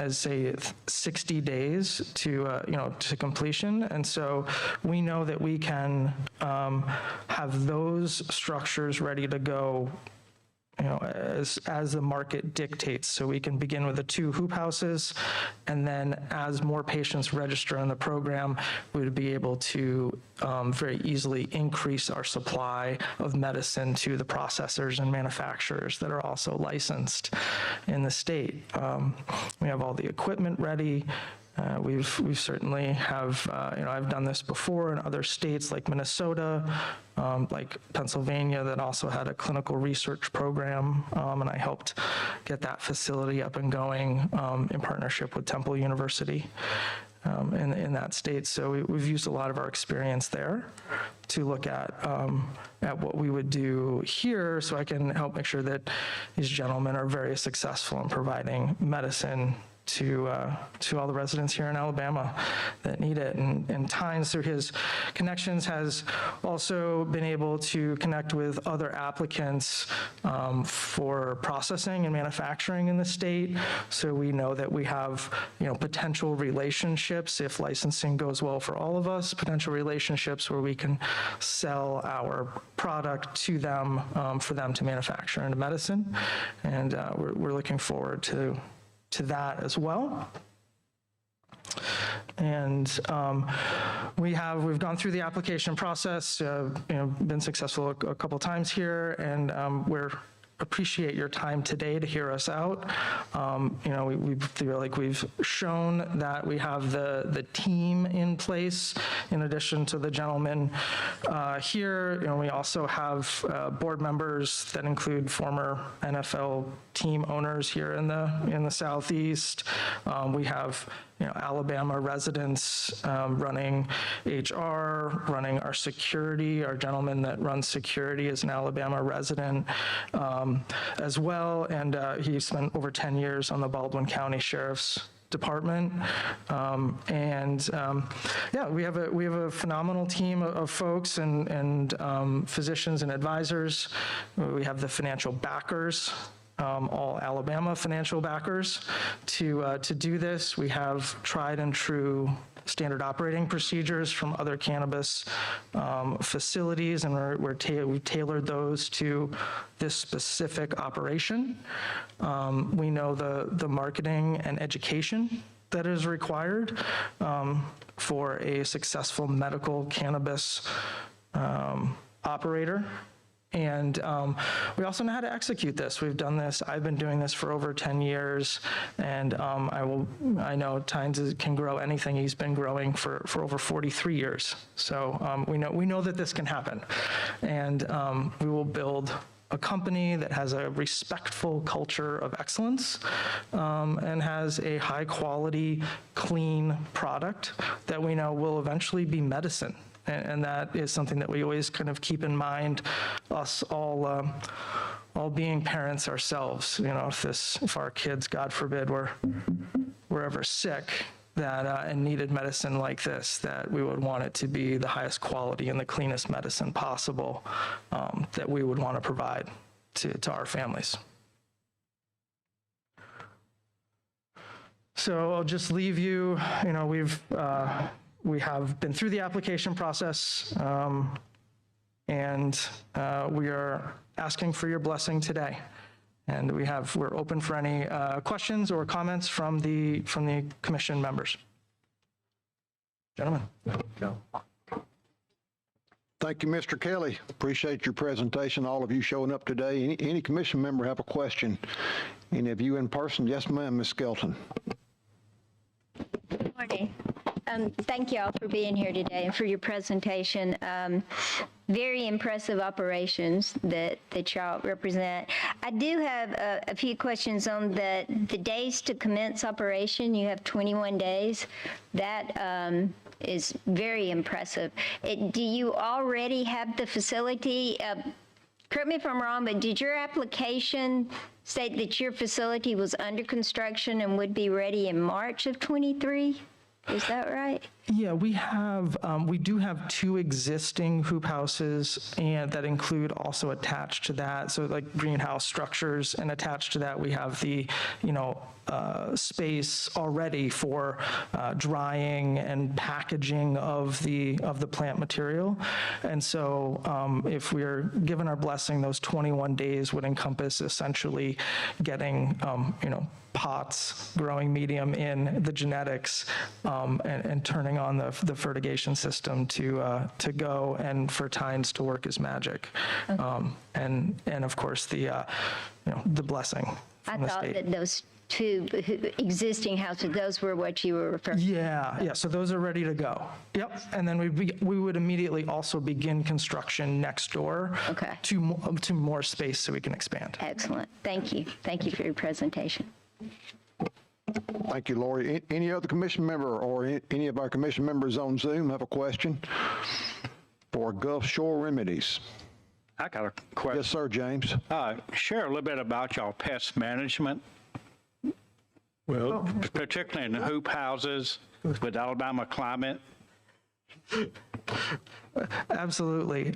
say 60 days to completion. And so we know that we can have those structures ready to go as the market dictates. So we can begin with the 2 hoop houses, and then as more patients register in the program, we would be able to very easily increase our supply of medicine to the processors and manufacturers that are also licensed in the state. We have all the equipment ready. We've certainly have, I've done this before in other states like Minnesota, like Pennsylvania, that also had a clinical research program, and I helped get that facility up and going in partnership with Temple University in that state. So we've used a lot of our experience there to look at what we would do here, so I can help make sure that these gentlemen are very successful in providing medicine to all the residents here in Alabama that need it. And Tynes, through his connections, has also been able to connect with other applicants for processing and manufacturing in the state. So we know that we have, potential relationships, if licensing goes well for all of us, potential relationships where we can sell our product to them for them to manufacture into medicine. And we're looking forward to that as well. And we've gone through the application process, been successful a couple times here, and we're appreciate your time today to hear us out. We feel like we've shown that we have the team in place in addition to the gentleman here. We also have board members that include former NFL team owners here in the Southeast. We have Alabama residents running HR, running our security. Our gentleman that runs security is an Alabama resident as well, and he spent over 10 years on the Baldwin County Sheriff's Department. We have a phenomenal team of folks and physicians and advisors. We have the financial backers all Alabama financial backers to do this. We have tried and true standard operating procedures from other cannabis facilities, and we've tailored those to this specific operation. We know the marketing and education that is required for a successful medical cannabis operator. And we also know how to execute this. We've done this. I've been doing this for over 10 years, and I know Tynes can grow anything. He's been growing for over 43 years. So we know that this can happen, and we will build a company that has a respectful culture of excellence and has a high quality, clean product that we know will eventually be medicine. And that is something that we always kind of keep in mind, us all being parents ourselves. You know, if our kids, God forbid, were ever sick and needed medicine like this, that we would want it to be the highest quality and the cleanest medicine possible that we would want to provide to our families. So I'll just leave you, you know, we have been through the application process, and we are asking for your blessing today. And we're open for any questions or comments from the commission members. Gentlemen. Thank you, Mr. Kelly. Appreciate your presentation, all of you showing up today. Any commission member have a question? Any of you in person? Yes, ma'am, Ms. Skelton. Good morning. Thank you all for being here today and for your presentation. Very impressive operations that y'all represent. I do have a few questions on the days to commence operation. You have 21 days. That is very impressive. Do you already have the facility? Correct me if I'm wrong, but did your application state that your facility was under construction and would be ready in March of 23? Is that right? Yeah, we do have 2 existing hoop houses, and that include also attached to that, so like greenhouse structures, and attached to that we have the, space already for drying and packaging of the plant material. And so if we're given our blessing, those 21 days would encompass essentially getting, pots, growing medium in the genetics, and turning on the fertigation system to go, and for Tynes to work as magic. Okay. And of course the blessing from the state. I thought that those 2 existing houses, those were what you were referring to. Yeah, so those are ready to go. Yep, and then we would immediately also begin construction next door. Okay. To more space so we can expand. Excellent. Thank you. Thank you for your presentation. Thank you, Lori. Any other commission member or any of our commission members on Zoom have a question for Gulf Shore Remedies? I got a question. Yes, sir, James. Share a little bit about y'all pest management. Well, particularly in the hoop houses with Alabama climate. Absolutely.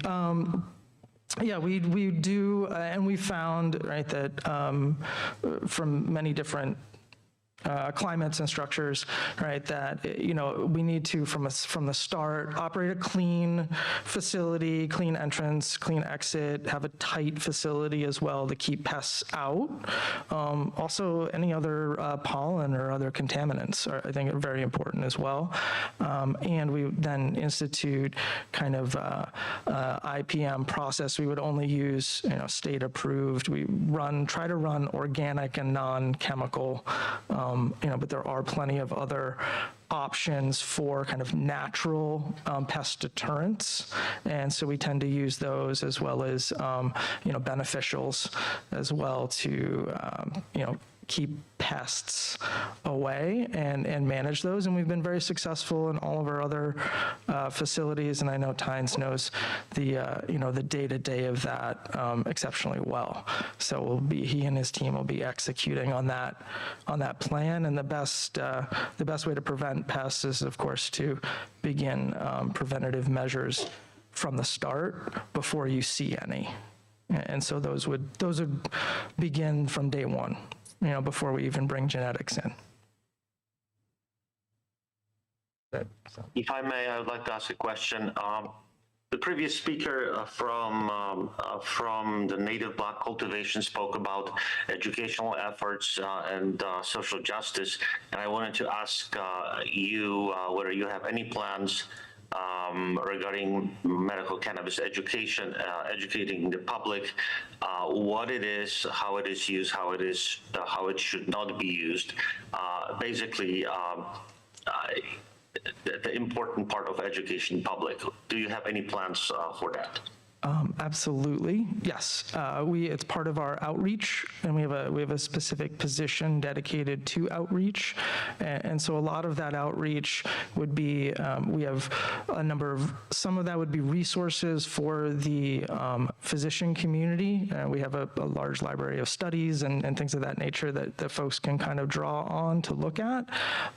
Yeah, we do, and we found, right, that from many different climates and structures, right, that, we need to, from the start, operate a clean facility, clean entrance, clean exit, have a tight facility as well to keep pests out. Also, any other pollen or other contaminants are, I think, are very important as well. And we then institute kind of IPM process. We would only use, state approved. We try to run organic and non-chemical, but there are plenty of other options for kind of natural pest deterrents. And so we tend to use those as well as, beneficials as well to, keep pests away and manage those. And we've been very successful in all of our other facilities. And I know Tynes knows the day-to-day of that exceptionally well. So he and his team will be executing on that plan. And the best way to prevent pests is, of course, to begin preventative measures from the start before you see any. And so those would begin from day one, before we even bring genetics in. If I may, I would like to ask a question. The previous speaker from the native black cultivation spoke about educational efforts and social justice, and I wanted to ask you whether you have any plans regarding medical cannabis education, educating the public, what it is, how it is used, how it should not be used. Basically, the important part of education public. Do you have any plans for that? Absolutely, yes. It's part of our outreach, and we have a specific position dedicated to outreach, and so a lot of that outreach would be we have a number of some of that would be resources for the physician community. We have a large library of studies and things of that nature that folks can kind of draw on to look at,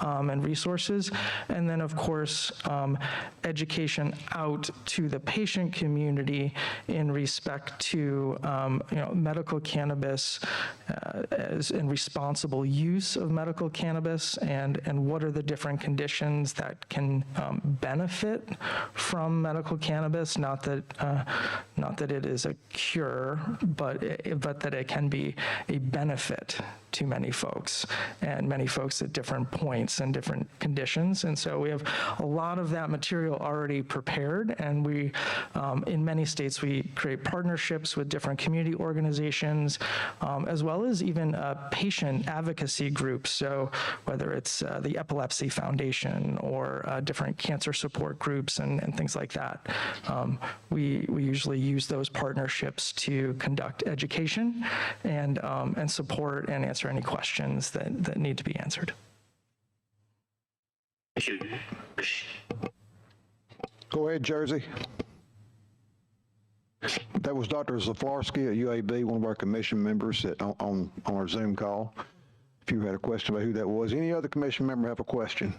and resources, and then of course education out to the patient community in respect to medical cannabis and responsible use of medical cannabis, and what are the different conditions that can benefit from medical cannabis. Not that it is a cure, but that it can be a benefit to many folks, and many folks at different points and different conditions. And so we have a lot of that material already prepared, and we, in many states, we create partnerships with different community organizations, as well as even patient advocacy groups. So whether it's the Epilepsy Foundation or different cancer support groups and things like that, we usually use those partnerships to conduct education and support and answer any questions that need to be answered. Thank you. Go ahead, Jersey. That was Dr. Zaflarski at UAB, one of our commission members on our Zoom call. If you had a question about who that was. Any other commission member have a question?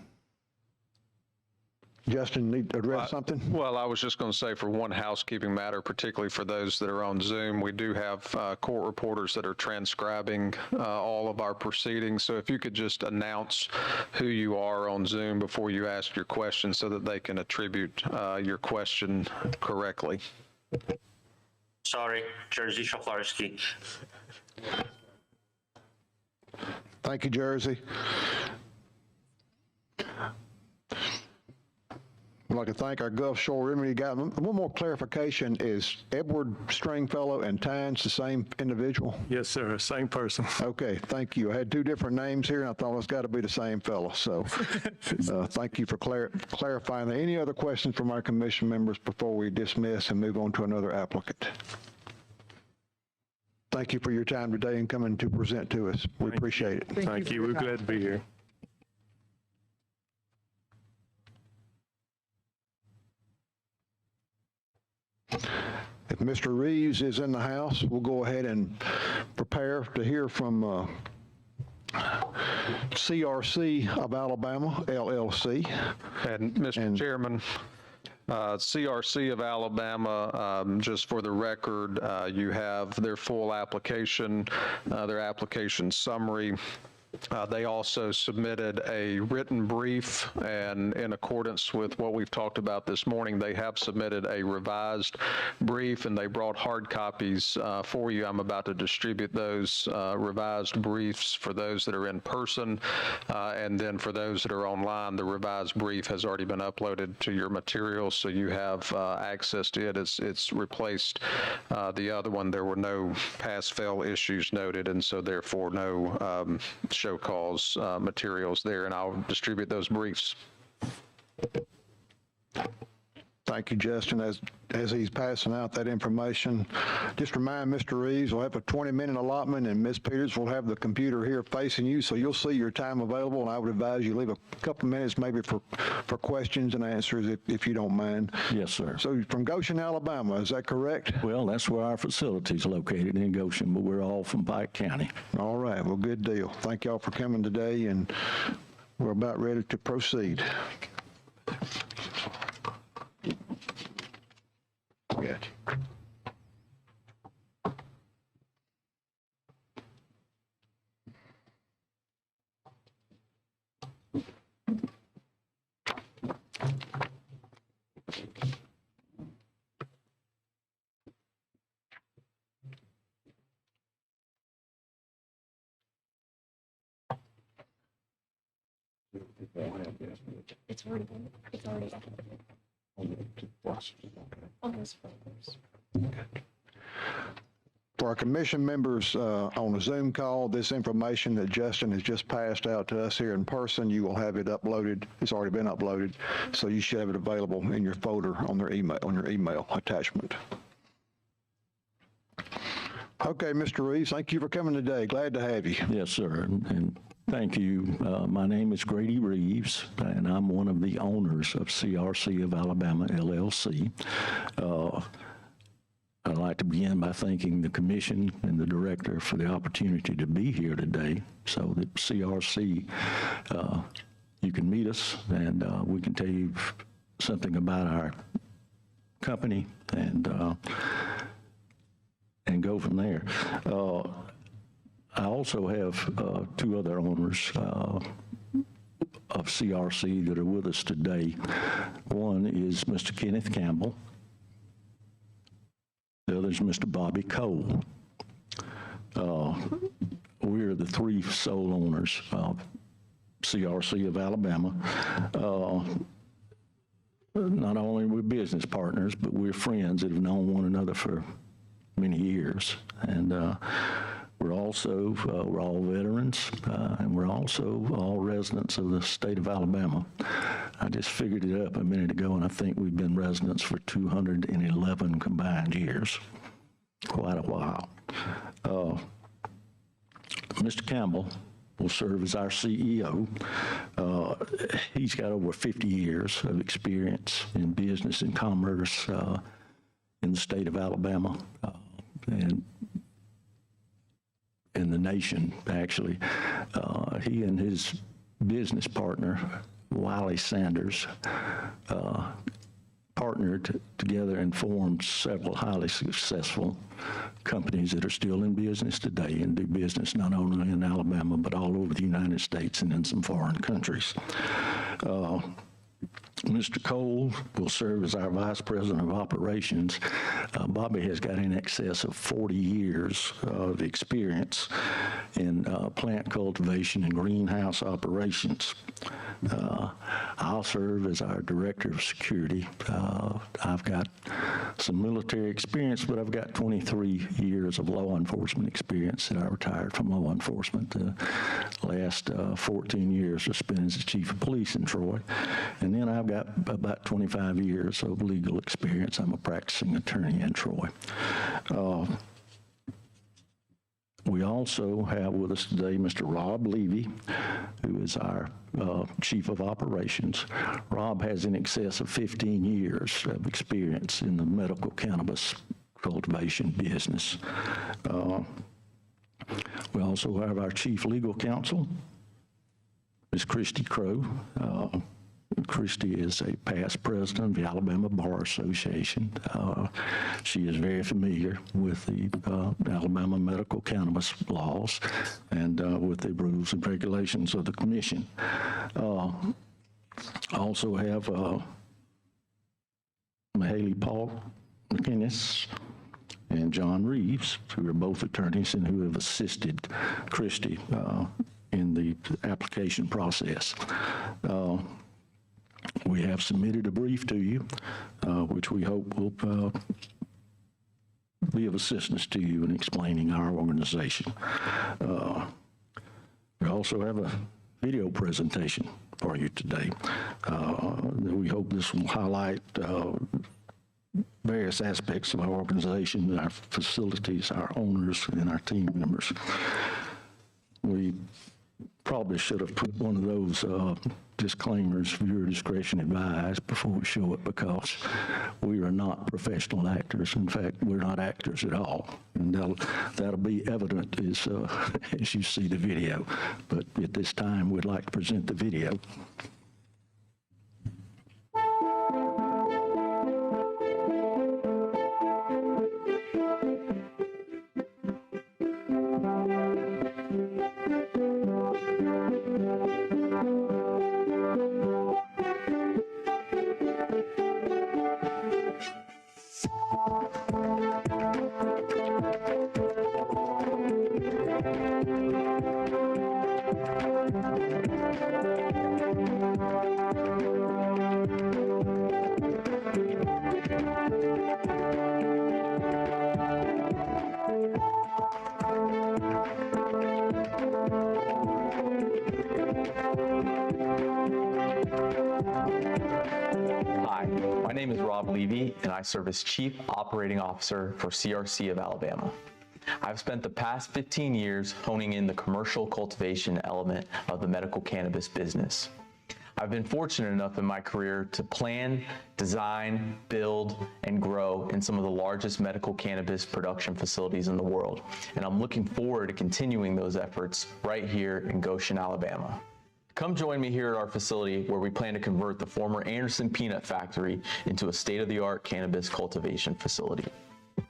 Justin, need to address something? Well, I was just going to say, for one housekeeping matter, particularly for those that are on Zoom, we do have court reporters that are transcribing all of our proceedings. So if you could just announce who you are on Zoom before you ask your question so that they can attribute your question correctly. Sorry, Jersey Shaflarski. Thank you, Jersey. I'd like to thank our Gulf Shore Remedy guy. One more clarification, is Edward Stringfellow and Tynes the same individual? Yes, sir, same person. Okay, thank you. I had two different names here, and I thought it's got to be the same fellow. So thank you for clarifying that. Any other questions from our commission members before we dismiss and move on to another applicant? Thank you for your time today and coming to present to us. We appreciate it. Thank you. We're glad to be here. If Mr. Reeves is in the house, we'll go ahead and prepare to hear from CRC of Alabama, LLC. And Mr. Chairman, CRC of Alabama, just for the record, you have their full application, their application summary. They also submitted a written brief, and in accordance with what we've talked about this morning, they have submitted a revised brief, and they brought hard copies for you. I'm about to distribute those revised briefs for those that are in person, and then for those that are online, the revised brief has already been uploaded to your materials, so you have access to it. It's replaced the other one. There were no pass-fail issues noted, and so therefore no show cause materials there, and I'll distribute those briefs. Thank you, Justin. As he's passing out that information, just remind Mr. Reeves we'll have a 20-minute allotment, and Ms. Peters will have the computer here facing you, so you'll see your time available, and I would advise you leave a couple minutes maybe for questions and answers if you don't mind. Yes, sir. So from Goshen, Alabama, is that correct? Well, that's where our facility is located, in Goshen, but we're all from Pike County. All right. Well, good deal. Thank y'all for coming today, and we're about ready to proceed. Gotcha. It's already almost. For our commission members on a Zoom call, this information that Justin has just passed out to us here in person, you will have it uploaded. It's already been uploaded, so you should have it available in your folder on your email attachment. Okay, Mr. Reeves, thank you for coming today. Glad to have you. Yes, sir, and thank you. My name is Grady Reeves, and I'm one of the owners of CRC of Alabama, LLC. I'd like to begin by thanking the commission and the director for the opportunity to be here today so that CRC, you can meet us and we can tell you something about our company and go from there. I also have two other owners of CRC that are with us today. One is Mr. Kenneth Campbell. The other is Mr. Bobby Cole. We're the three sole owners of CRC of Alabama. Not only are we business partners, but we're friends that have known one another for many years. And we're also, we're all veterans, and we're also all residents of the state of Alabama. I just figured it up a minute ago, and I think we've been residents for 211 combined years. Quite a while. Mr. Campbell will serve as our CEO. He's got over 50 years of experience in business and commerce in the state of Alabama and in the nation, actually. He and his business partner, Wiley Sanders, partnered together and formed several highly successful companies that are still in business today and do business not only in Alabama, but all over the United States and in some foreign countries. Mr. Cole will serve as our Vice President of Operations. Bobby has got in excess of 40 years of experience in plant cultivation and greenhouse operations. I'll serve as our Director of Security. I've got some military experience, but I've got 23 years of law enforcement experience that I retired from law enforcement. The last 14 years I spent as the Chief of Police in Troy. And then I've got about 25 years of legal experience. I'm a practicing attorney in Troy. We also have with us today Mr. Rob Levy, who is our Chief of Operations. Rob has in excess of 15 years of experience in the medical cannabis cultivation business. We also have our Chief Legal Counsel, Ms. Christy Crow. Christy is a past president of the Alabama Bar Association. She is very familiar with the Alabama medical cannabis laws and with the rules and regulations of the commission. I also have Mahaley Paul McInnes and John Reeves, who are both attorneys and who have assisted Christy in the application process. We have submitted a brief to you, which we hope will be of assistance to you in explaining our organization. We also have a video presentation for you today. We hope this will highlight various aspects of our organization, our facilities, our owners, and our team members. We probably should have put one of those disclaimers, viewer discretion advised, before we show it, because we are not professional actors. In fact, we're not actors at all, and that'll be evident as you see the video. But at this time, we'd like to present the video. and I serve as Chief Operating Officer for CRC of Alabama. I've spent the past 15 years honing in the commercial cultivation element of the medical cannabis business. I've been fortunate enough in my career to plan, design, build, and grow in some of the largest medical cannabis production facilities in the world, and I'm looking forward to continuing those efforts right here in Goshen, Alabama. Come join me here at our facility where we plan to convert the former Anderson Peanut Factory into a state-of-the-art cannabis cultivation facility.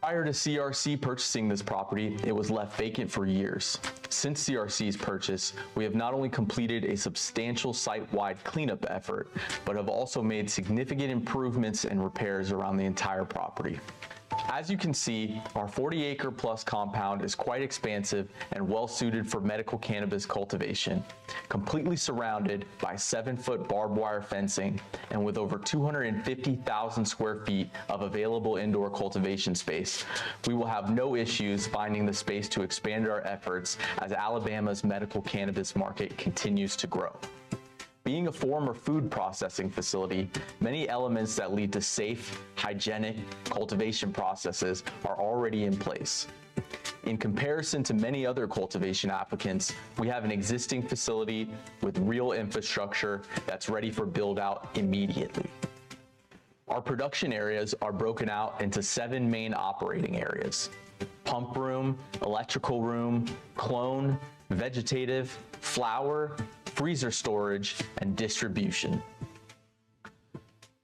Prior to CRC purchasing this property, it was left vacant for years. Since CRC's purchase, we have not only completed a substantial site-wide cleanup effort, but have also made significant improvements and repairs around the entire property. As you can see, our 40-acre plus compound is quite expansive and well suited for medical cannabis cultivation, completely surrounded by 7-foot barbed wire fencing and with over 250,000 square feet of available indoor cultivation space. We will have no issues finding the space to expand our efforts as Alabama's medical cannabis market continues to grow. Being a former food processing facility, many elements that lead to safe, hygienic cultivation processes are already in place. In comparison to many other cultivation applicants, we have an existing facility with real infrastructure that's ready for build-out immediately. Our production areas are broken out into 7 main operating areas: pump room, electrical room, clone, vegetative, flower, freezer storage, and distribution.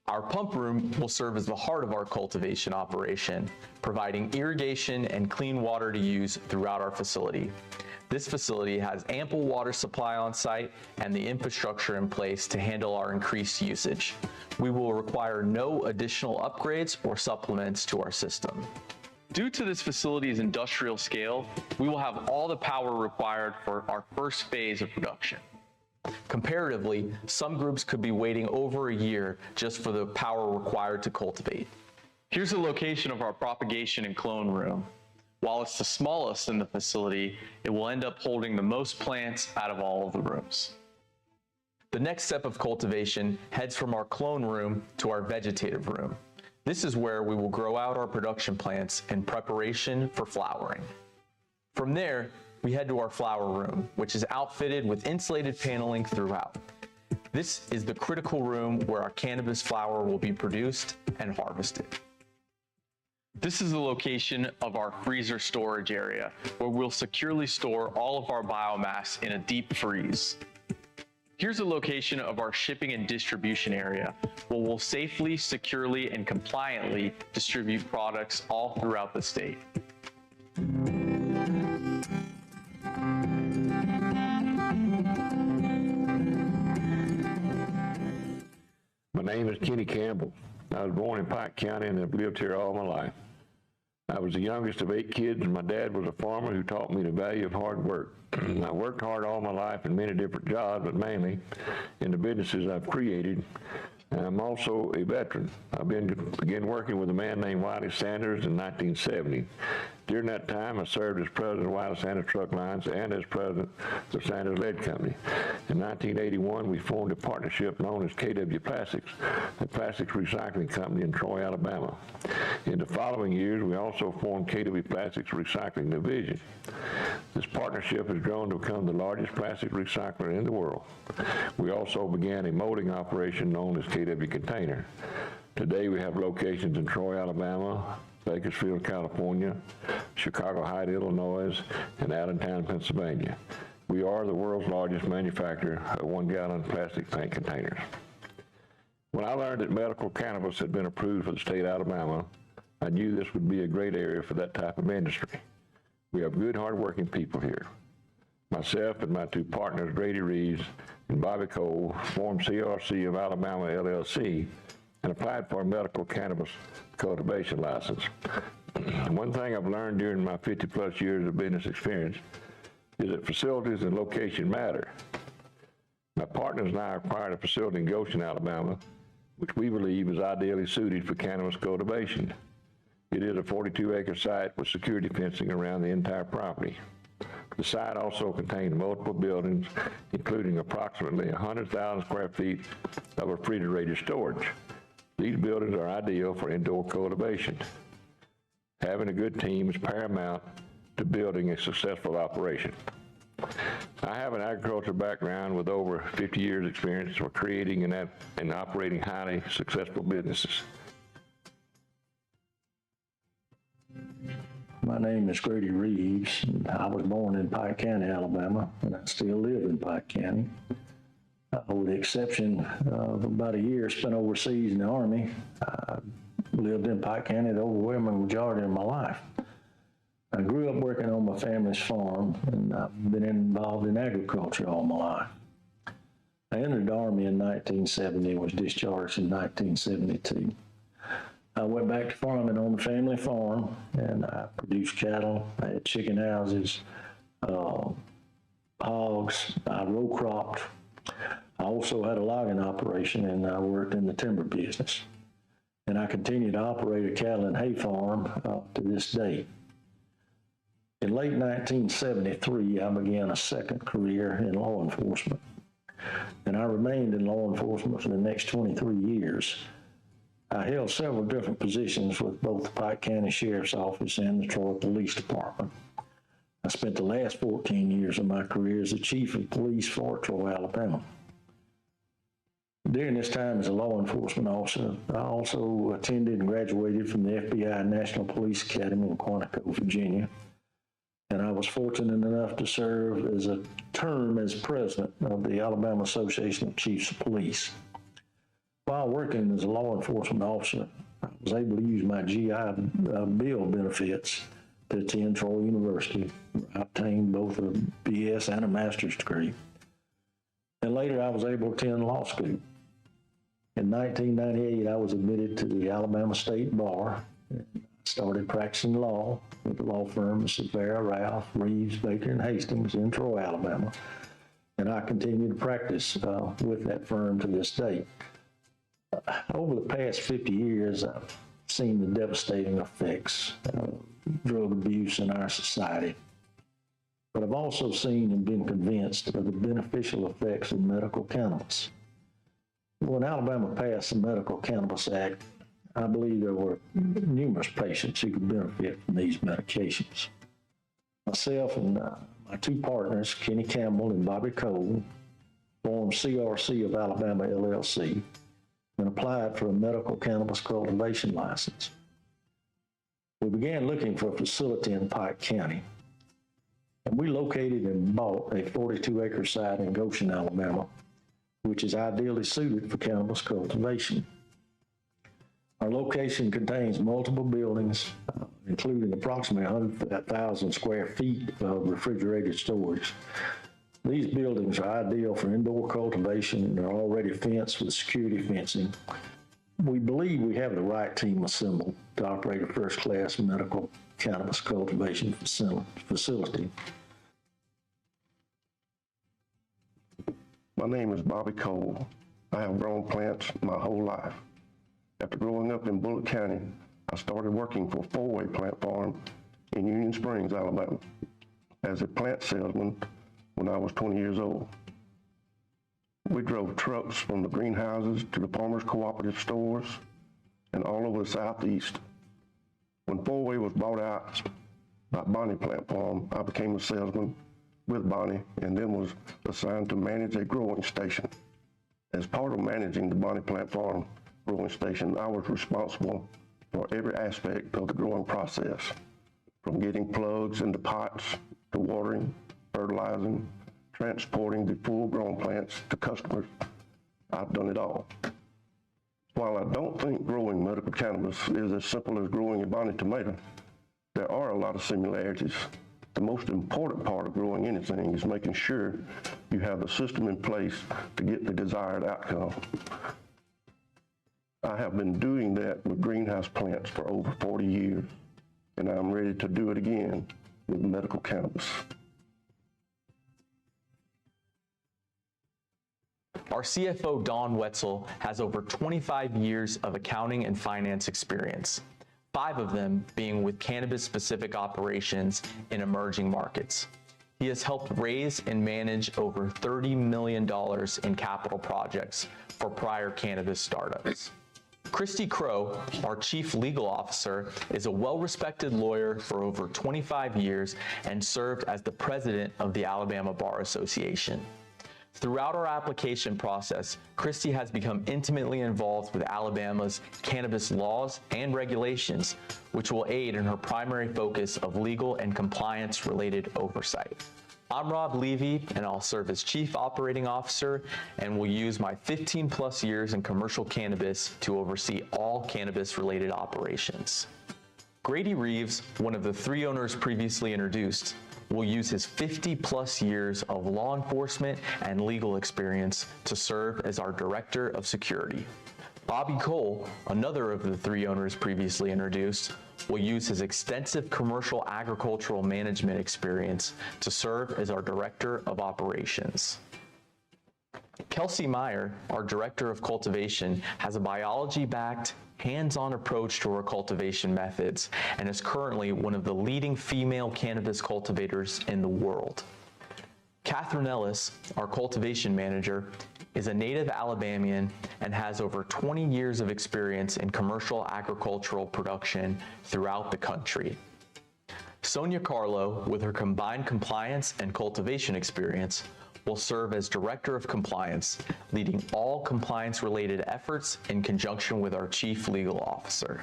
Our pump room will serve as the heart of our cultivation operation, providing irrigation and clean water to use throughout our facility. This facility has ample water supply on site and the infrastructure in place to handle our increased usage. We will require no additional upgrades or supplements to our system. Due to this facility's industrial scale, we will have all the power required for our first phase of production. Comparatively, some groups could be waiting over a year just for the power required to cultivate. Here's a location of our propagation and clone room. While it's the smallest in the facility, it will end up holding the most plants out of all of the rooms. The next step of cultivation heads from our clone room to our vegetative room. This is where we will grow out our production plants in preparation for flowering. From there, we head to our flower room, which is outfitted with insulated paneling throughout. This is the critical room where our cannabis flower will be produced and harvested. This is the location of our freezer storage area, where we'll securely store all of our biomass in a deep freeze. Here's a location of our shipping and distribution area, where we'll safely, securely, and compliantly distribute products all throughout the state. My name is Kenny Campbell. I was born in Pike County and have lived here all my life. I was the youngest of 8 kids, and my dad was a farmer who taught me the value of hard work. I worked hard all my life in many different jobs, but mainly in the businesses I've created. I'm also a veteran. I began working with a man named Wiley Sanders in 1970. During that time, I served as president of Wiley Sanders Truck Lines and as president of Sanders Lead Company. In 1981, we formed a partnership known as KW Plastics, a plastics recycling company in Troy, Alabama. In the following years, we also formed KW Plastics Recycling Division. This partnership has grown to become the largest plastic recycler in the world. We also began a molding operation known as KW Container. Today, we have locations in Troy, Alabama, Bakersfield, California, Chicago Heights, Illinois, and Allentown, Pennsylvania. We are the world's largest manufacturer of 1-gallon plastic tank containers. When I learned that medical cannabis had been approved for the state of Alabama, I knew this would be a great area for that type of industry. We have good, hardworking people here. Myself and my 2 partners, Grady Reeves and Bobby Cole, formed CRC of Alabama, LLC, and applied for a medical cannabis cultivation license. One thing I've learned during my 50-plus years of business experience is that facilities and location matter. My partners and I acquired a facility in Goshen, Alabama, which we believe is ideally suited for cannabis cultivation. It is a 42-acre site with security fencing around the entire property. The site also contains multiple buildings, including approximately 100,000 square feet of refrigerated storage. These buildings are ideal for indoor cultivation. Having a good team is paramount to building a successful operation. I have an agriculture background with over 50 years experience for creating and operating highly successful businesses. My name is Grady Reeves. I was born in Pike County, Alabama, and I still live in Pike County. With the exception of about a year spent overseas in the Army, I lived in Pike County the overwhelming majority of my life. I grew up working on my family's farm, and I've been involved in agriculture all my life. I entered the Army in 1970 and was discharged in 1972. I went back to farming on the family farm, and I produced cattle. I had chicken houses, hogs. I row cropped. I also had a logging operation, and I worked in the timber business. And I continue to operate a cattle and hay farm to this day. In late 1973, I began a second career in law enforcement. And I remained in law enforcement for the next 23 years. I held several different positions with both the Pike County Sheriff's Office and the Troy Police Department. I spent the last 14 years of my career as the Chief of Police for Troy, Alabama. During this time as a law enforcement officer, I also attended and graduated from the FBI National Police Academy in Quantico, Virginia. And I was fortunate enough to serve as a term as president of the Alabama Association of Chiefs of Police. While working as a law enforcement officer, I was able to use my GI Bill benefits to attend Troy University. I obtained both a BS and a master's degree. And later I was able to attend law school. In 1998, I was admitted to the Alabama State Bar and started practicing law with the law firm of Severa, Ralph, Reeves, Baker, and Hastings in Troy, Alabama. And I continue to practice with that firm to this day. Over the past 50 years, I've seen the devastating effects of drug abuse in our society. But I've also seen and been convinced of the beneficial effects of medical cannabis. When Alabama passed the Medical Cannabis Act, I believe there were numerous patients who could benefit from these medications. Myself and my two partners, Kenny Campbell and Bobby Cole, formed CRC of Alabama, LLC, and applied for a medical cannabis cultivation license. We began looking for a facility in Pike County, and we located and bought a 42-acre site in Goshen, Alabama, which is ideally suited for cannabis cultivation. Our location contains multiple buildings, including approximately 100,000 square feet of refrigerated storage. These buildings are ideal for indoor cultivation and are already fenced with security fencing. We believe we have the right team assembled to operate a first-class medical cannabis cultivation facility. My name is Bobby Cole. I have grown plants my whole life. After growing up in Bullitt County, I started working for Four-Way Plant Farm in Union Springs, Alabama, as a plant salesman when I was 20 years old. We drove trucks from the greenhouses to the farmers' cooperative stores and all over the Southeast. When Four-Way was bought out by Bonnie Plant Farm, I became a salesman with Bonnie and then was assigned to manage a growing station. As part of managing the Bonnie Plant Farm growing station, I was responsible for every aspect of the growing process, from getting plugs into pots to watering, fertilizing, transporting the full-grown plants to customers. I've done it all. While I don't think growing medical cannabis is as simple as growing a bonnie tomato, there are a lot of similarities. The most important part of growing anything is making sure you have the system in place to get the desired outcome. I have been doing that with greenhouse plants for over 40 years, and I'm ready to do it again with medical cannabis. Our CFO, Don Wetzel, has over 25 years of accounting and finance experience, 5 of them being with cannabis-specific operations in emerging markets. He has helped raise and manage over $30 million in capital projects for prior cannabis startups. Christy Crow, our Chief Legal Officer, is a well-respected lawyer for over 25 years and served as the president of the Alabama Bar Association. Throughout our application process, Christy has become intimately involved with Alabama's cannabis laws and regulations, which will aid in her primary focus of legal and compliance-related oversight. I'm Rob Levy, and I'll serve as Chief Operating Officer and will use my 15-plus years in commercial cannabis to oversee all cannabis-related operations. Grady Reeves, one of the 3 owners previously introduced, will use his 50-plus years of law enforcement and legal experience to serve as our Director of Security. Bobby Cole, another of the 3 owners previously introduced, will use his extensive commercial agricultural management experience to serve as our Director of Operations. Kelsey Meyer, our Director of Cultivation, has a biology-backed, hands-on approach to her cultivation methods and is currently one of the leading female cannabis cultivators in the world. Catherine Ellis, our cultivation manager, is a native Alabamian and has over 20 years of experience in commercial agricultural production throughout the country. Sonia Carlo, with her combined compliance and cultivation experience, will serve as Director of Compliance, leading all compliance-related efforts in conjunction with our Chief Legal Officer.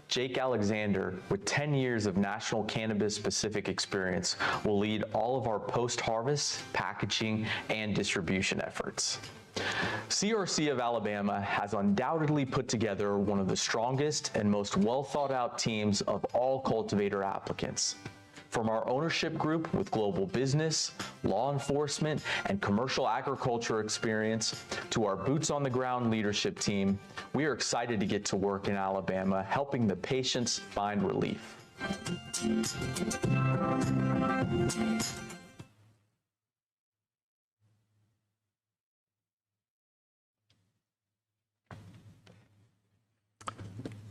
Jake Alexander, with 10 years of national cannabis-specific experience, will lead all of our post-harvest, packaging, and distribution efforts. CRC of Alabama has undoubtedly put together one of the strongest and most well-thought-out teams of all cultivator applicants. From our ownership group with global business, law enforcement, and commercial agriculture experience, to our boots-on-the-ground leadership team, we are excited to get to work in Alabama, helping the patients find relief.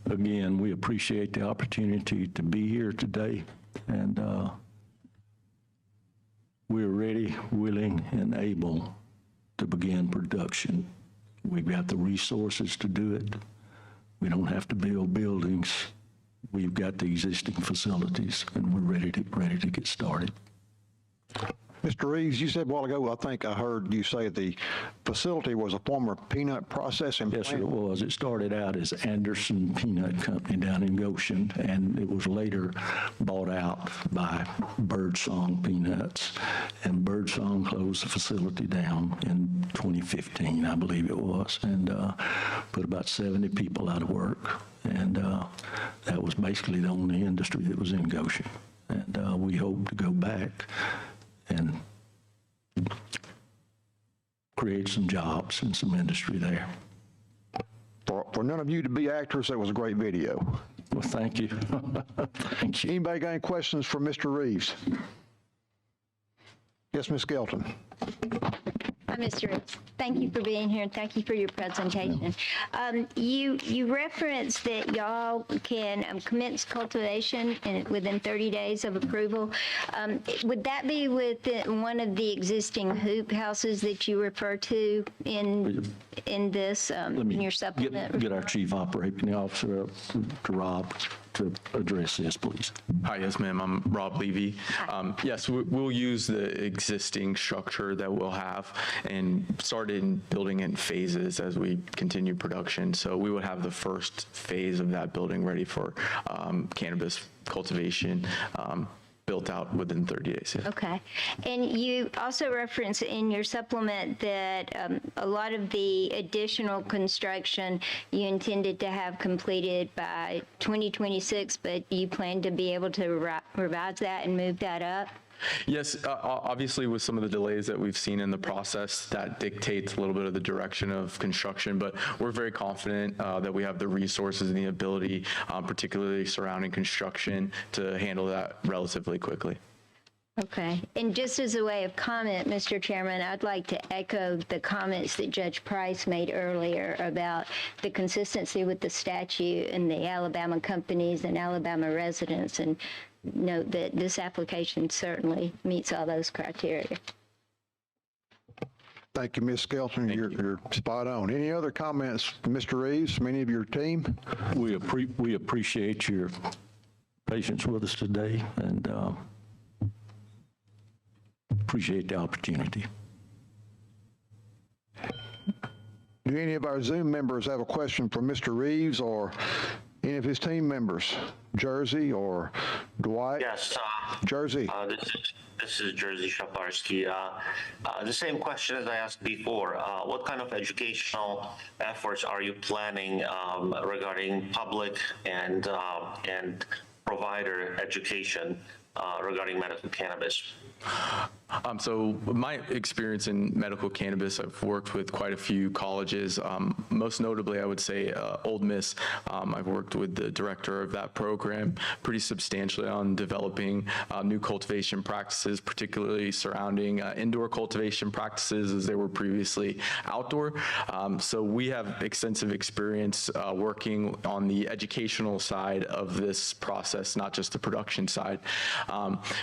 Again, we appreciate the opportunity to be here today, and we're ready, willing, and able to begin production. We've got the resources to do it. We don't have to build buildings. We've got the existing facilities, and we're ready to get started. Mr. Reeves, you said a while ago, I think I heard you say the facility was a former peanut processing plant. Yes, sir, it was. It started out as Anderson Peanut Company down in Goshen, and it was later bought out by Birdsong Peanuts. And Birdsong closed the facility down in 2015, I believe it was, and put about 70 people out of work. And that was basically the only industry that was in Goshen. And we hope to go back and create some jobs and some industry there. For none of you to be actors, that was a great video. Well, thank you. Thank you. Anybody got any questions for Mr. Reeves? Yes, Ms. Skelton. Hi, Mr. Reeves. Thank you for being here, and thank you for your presentation. You referenced that y'all can commence cultivation within 30 days of approval. Would that be within one of the existing hoop houses that you refer to in this, in your supplement? Get our Chief Operating Officer up to Rob to address this, please. Hi, yes, ma'am. I'm Rob Levy. Yes, we'll use the existing structure that we'll have and started building in phases as we continue production. So we would have the first phase of that building ready for cannabis cultivation. Built out within 30 days. Yeah. Okay. And you also reference in your supplement that a lot of the additional construction you intended to have completed by 2026, but you plan to be able to revise that and move that up? Yes, obviously with some of the delays that we've seen in the process, that dictates a little bit of the direction of construction, but we're very confident that we have the resources and the ability, particularly surrounding construction, to handle that relatively quickly. Okay. And just as a way of comment, Mr. Chairman, I'd like to echo the comments that Judge Price made earlier about the consistency with the statute and the Alabama companies and Alabama residents, and note that this application certainly meets all those criteria. Thank you, Ms. Skelton. You're spot on. Any other comments, Mr. Reeves, from any of your team? We appreciate your patience with us today and appreciate the opportunity. Do any of our Zoom members have a question for Mr. Reeves or any of his team members? Jersey or Dwight? Yes. Jersey. This is Jersey Shaparsky. The same question as I asked before. What kind of educational efforts are you planning regarding public and provider education regarding medical cannabis? So my experience in medical cannabis, I've worked with quite a few colleges. Most notably, I would say Ole Miss. I've worked with the director of that program pretty substantially on developing new cultivation practices, particularly surrounding indoor cultivation practices as they were previously outdoor. So we have extensive experience working on the educational side of this process, not just the production side.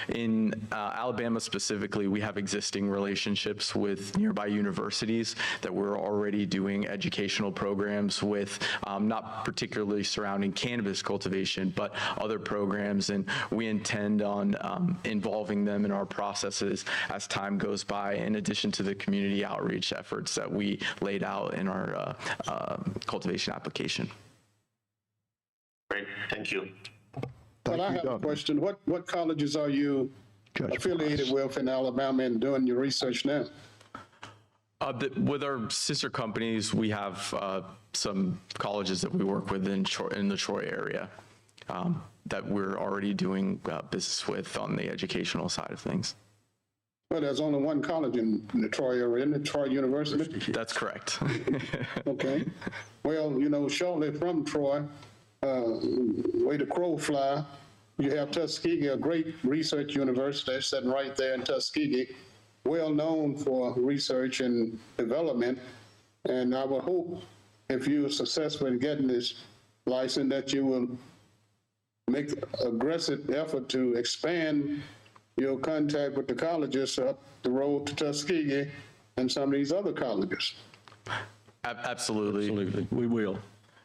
In Alabama specifically, we have existing relationships with nearby universities that we're already doing educational programs with, not particularly surrounding cannabis cultivation, but other programs, and we intend on involving them in our processes as time goes by, in addition to the community outreach efforts that we laid out in our cultivation application. Great, thank you. Well, I have a question. What colleges are you affiliated with in Alabama and doing your research now? With our sister companies, we have some colleges that we work with in the Troy area that we're already doing business with on the educational side of things. Well, there's only one college in the Troy area, isn't it? Troy University? That's correct. Okay. Well, you know, shortly from Troy, way the crow fly, you have Tuskegee, a great research university sitting right there in Tuskegee, well known for research and development. And I would hope if you're successful in getting this license that you will make aggressive effort to expand your contact with the colleges up the road to Tuskegee and some of these other colleges. Absolutely. We will.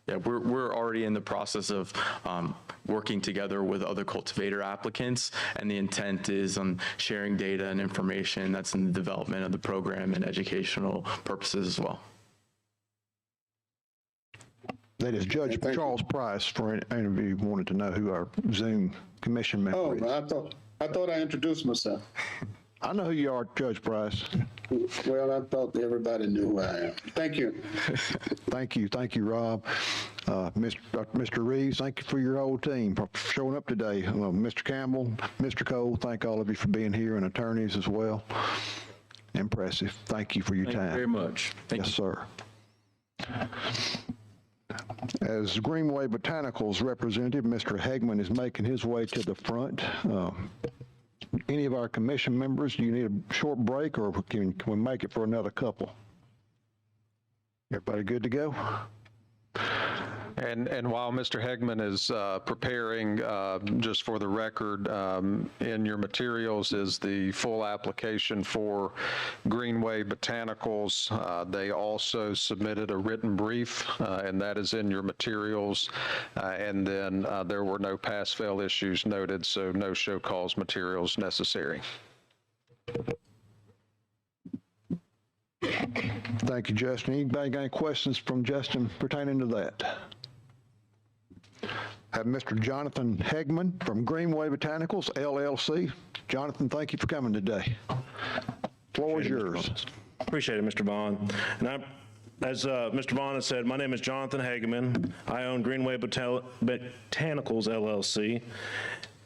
Yeah, we're already in the process of working together with other cultivator applicants, and the intent is on sharing data and information that's in the development of the program and educational purposes as well. That is Judge Charles Price, for any of you who wanted to know who our Zoom commission member is. Oh, I thought I introduced myself. I know who you are, Judge Price. Well, I thought everybody knew who I am. Thank you. Thank you, Rob. Mr. Reeves, thank you for your whole team for showing up today. Mr. Campbell, Mr. Cole, thank all of you for being here, and attorneys as well. Impressive. Thank you for your time. Thank you very much. Yes, sir. As Greenway Botanicals representative, Mr. Hegman is making his way to the front. Any of our commission members, do you need a short break, or can we make it for another couple? Everybody good to go? And while Mr. Hegman is preparing, just for the record, in your materials is the full application for Greenway Botanicals. They also submitted a written brief, and that is in your materials. And then there were no pass-fail issues noted, so no show cause materials necessary. Thank you, Justin. Anybody got any questions from Justin pertaining to that? Have Mr. Jonathan Hegman from Greenway Botanicals, LLC. Jonathan, thank you for coming today. Floor is yours. Appreciate it, Mr. Bond. And as Mr. Bond has said, my name is Jonathan Hegman. I own Greenway Botanicals, LLC.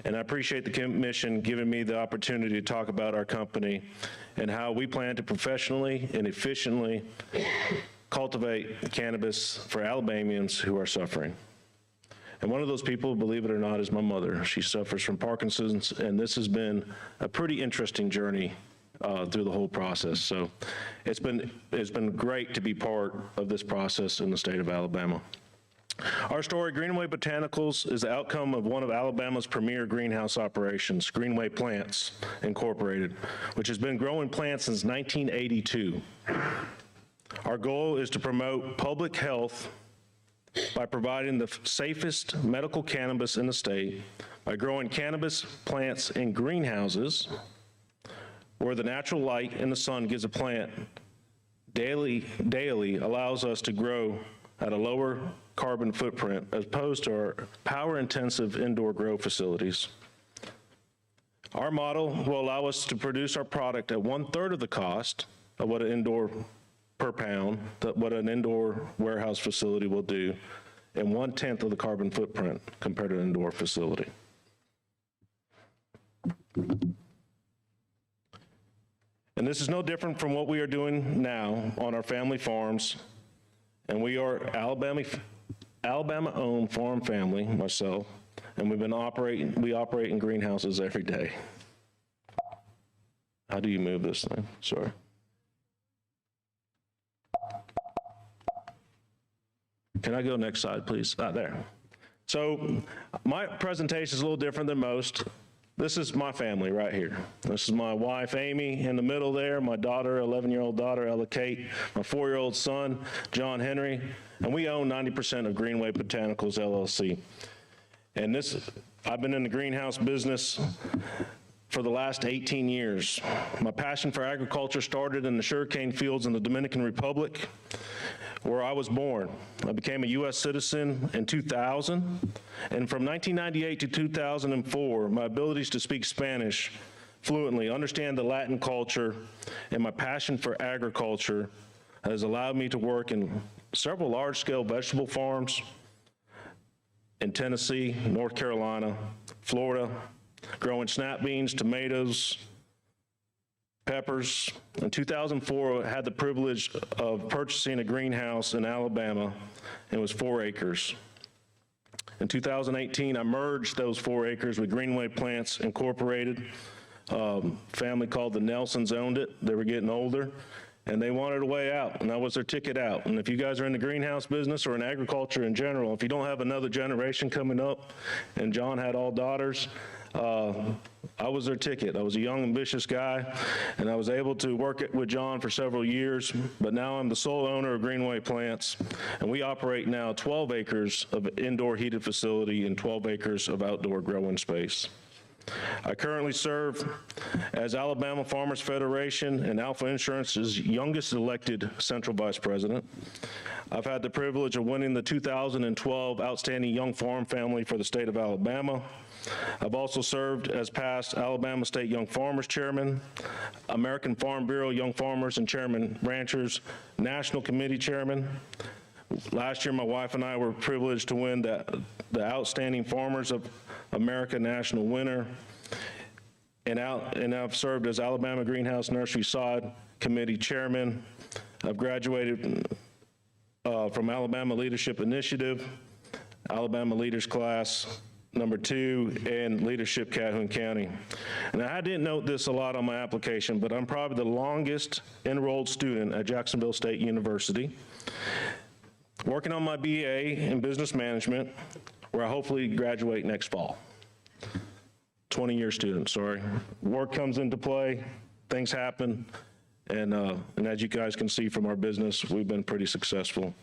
And I appreciate the commission giving me the opportunity to talk about our company and how we plan to professionally and efficiently cultivate cannabis for Alabamians who are suffering. And one of those people, believe it or not, is my mother. She suffers from Parkinson's, and this has been a pretty interesting journey through the whole process. So it's been great to be part of this process in the state of Alabama. Our story, Greenway Botanicals, is the outcome of one of Alabama's premier greenhouse operations, Greenway Plants Incorporated, which has been growing plants since 1982. Our goal is to promote public health by providing the safest medical cannabis in the state, by growing cannabis plants in greenhouses where the natural light in the sun gives a plant daily allows us to grow at a lower carbon footprint as opposed to our power-intensive indoor grow facilities. Our model will allow us to produce our product at 1/3 of the cost of what an indoor per pound, what an indoor warehouse facility will do, and 1/10 of the carbon footprint compared to an indoor facility. And this is no different from what we are doing now on our family farms. And we are Alabama-owned farm family, myself, and we operate in greenhouses every day. How do you move this thing? Sorry. Can I go next slide, please? There. So my presentation is a little different than most. This is my family right here. This is my wife, Amy, in the middle there, my daughter, 11-year-old daughter, Ella Kate, my 4-year-old son, John Henry, and we own 90% of Greenway Botanicals, LLC. And I've been in the greenhouse business for the last 18 years. My passion for agriculture started in the sugarcane fields in the Dominican Republic, where I was born. I became a U.S. citizen in 2000, and from 1998 to 2004, my abilities to speak Spanish fluently, understand the Latin culture, and my passion for agriculture has allowed me to work in several large-scale vegetable farms in Tennessee, North Carolina, Florida, growing snap beans, tomatoes, peppers. In 2004, I had the privilege of purchasing a greenhouse in Alabama. It was 4 acres. In 2018, I merged those 4 acres with Greenway Plants Incorporated. Family called the Nelsons owned it. They were getting older, and they wanted a way out, and that was their ticket out. And if you guys are in the greenhouse business or in agriculture in general, if you don't have another generation coming up, and John had all daughters, I was their ticket. I was a young, ambitious guy, and I was able to work with John for several years, but now I'm the sole owner of Greenway Plants, and we operate now 12 acres of indoor heated facility and 12 acres of outdoor growing space. I currently serve as Alabama Farmers Federation and Alpha Insurance's youngest elected Central Vice President. I've had the privilege of winning the 2012 Outstanding Young Farm Family for the state of Alabama. I've also served as past Alabama State Young Farmers Chairman, American Farm Bureau Young Farmers and Chairman Ranchers National Committee Chairman. Last year, my wife and I were privileged to win the Outstanding Farmers of America National Winner, and I've served as Alabama Greenhouse Nursery Sod Committee Chairman. I've graduated from Alabama Leadership Initiative, Alabama Leaders Class #2, and Leadership Calhoun County. And I didn't note this a lot on my application, but I'm probably the longest enrolled student at Jacksonville State University, working on my BA in Business Management, where I hopefully graduate next fall. 20-year student, sorry. Work comes into play, things happen, and as you guys can see from our business, we've been pretty successful.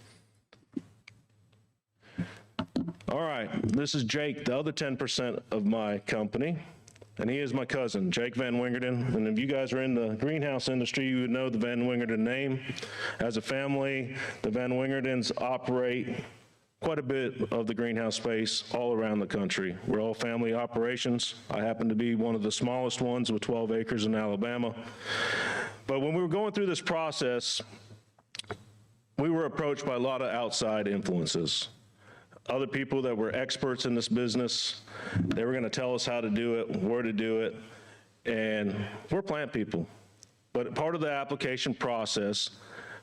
All right, this is Jake, the other 10% of my company, and he is my cousin, Jake Van Wingerden. And if you guys are in the greenhouse industry, you would know the Van Wingerden name. As a family, the Van Wingerdens operate quite a bit of the greenhouse space all around the country. We're all family operations. I happen to be one of the smallest ones with 12 acres in Alabama. But when we were going through this process, we were approached by a lot of outside influences. Other people that were experts in this business, they were gonna tell us how to do it, where to do it, and we're plant people. But part of the application process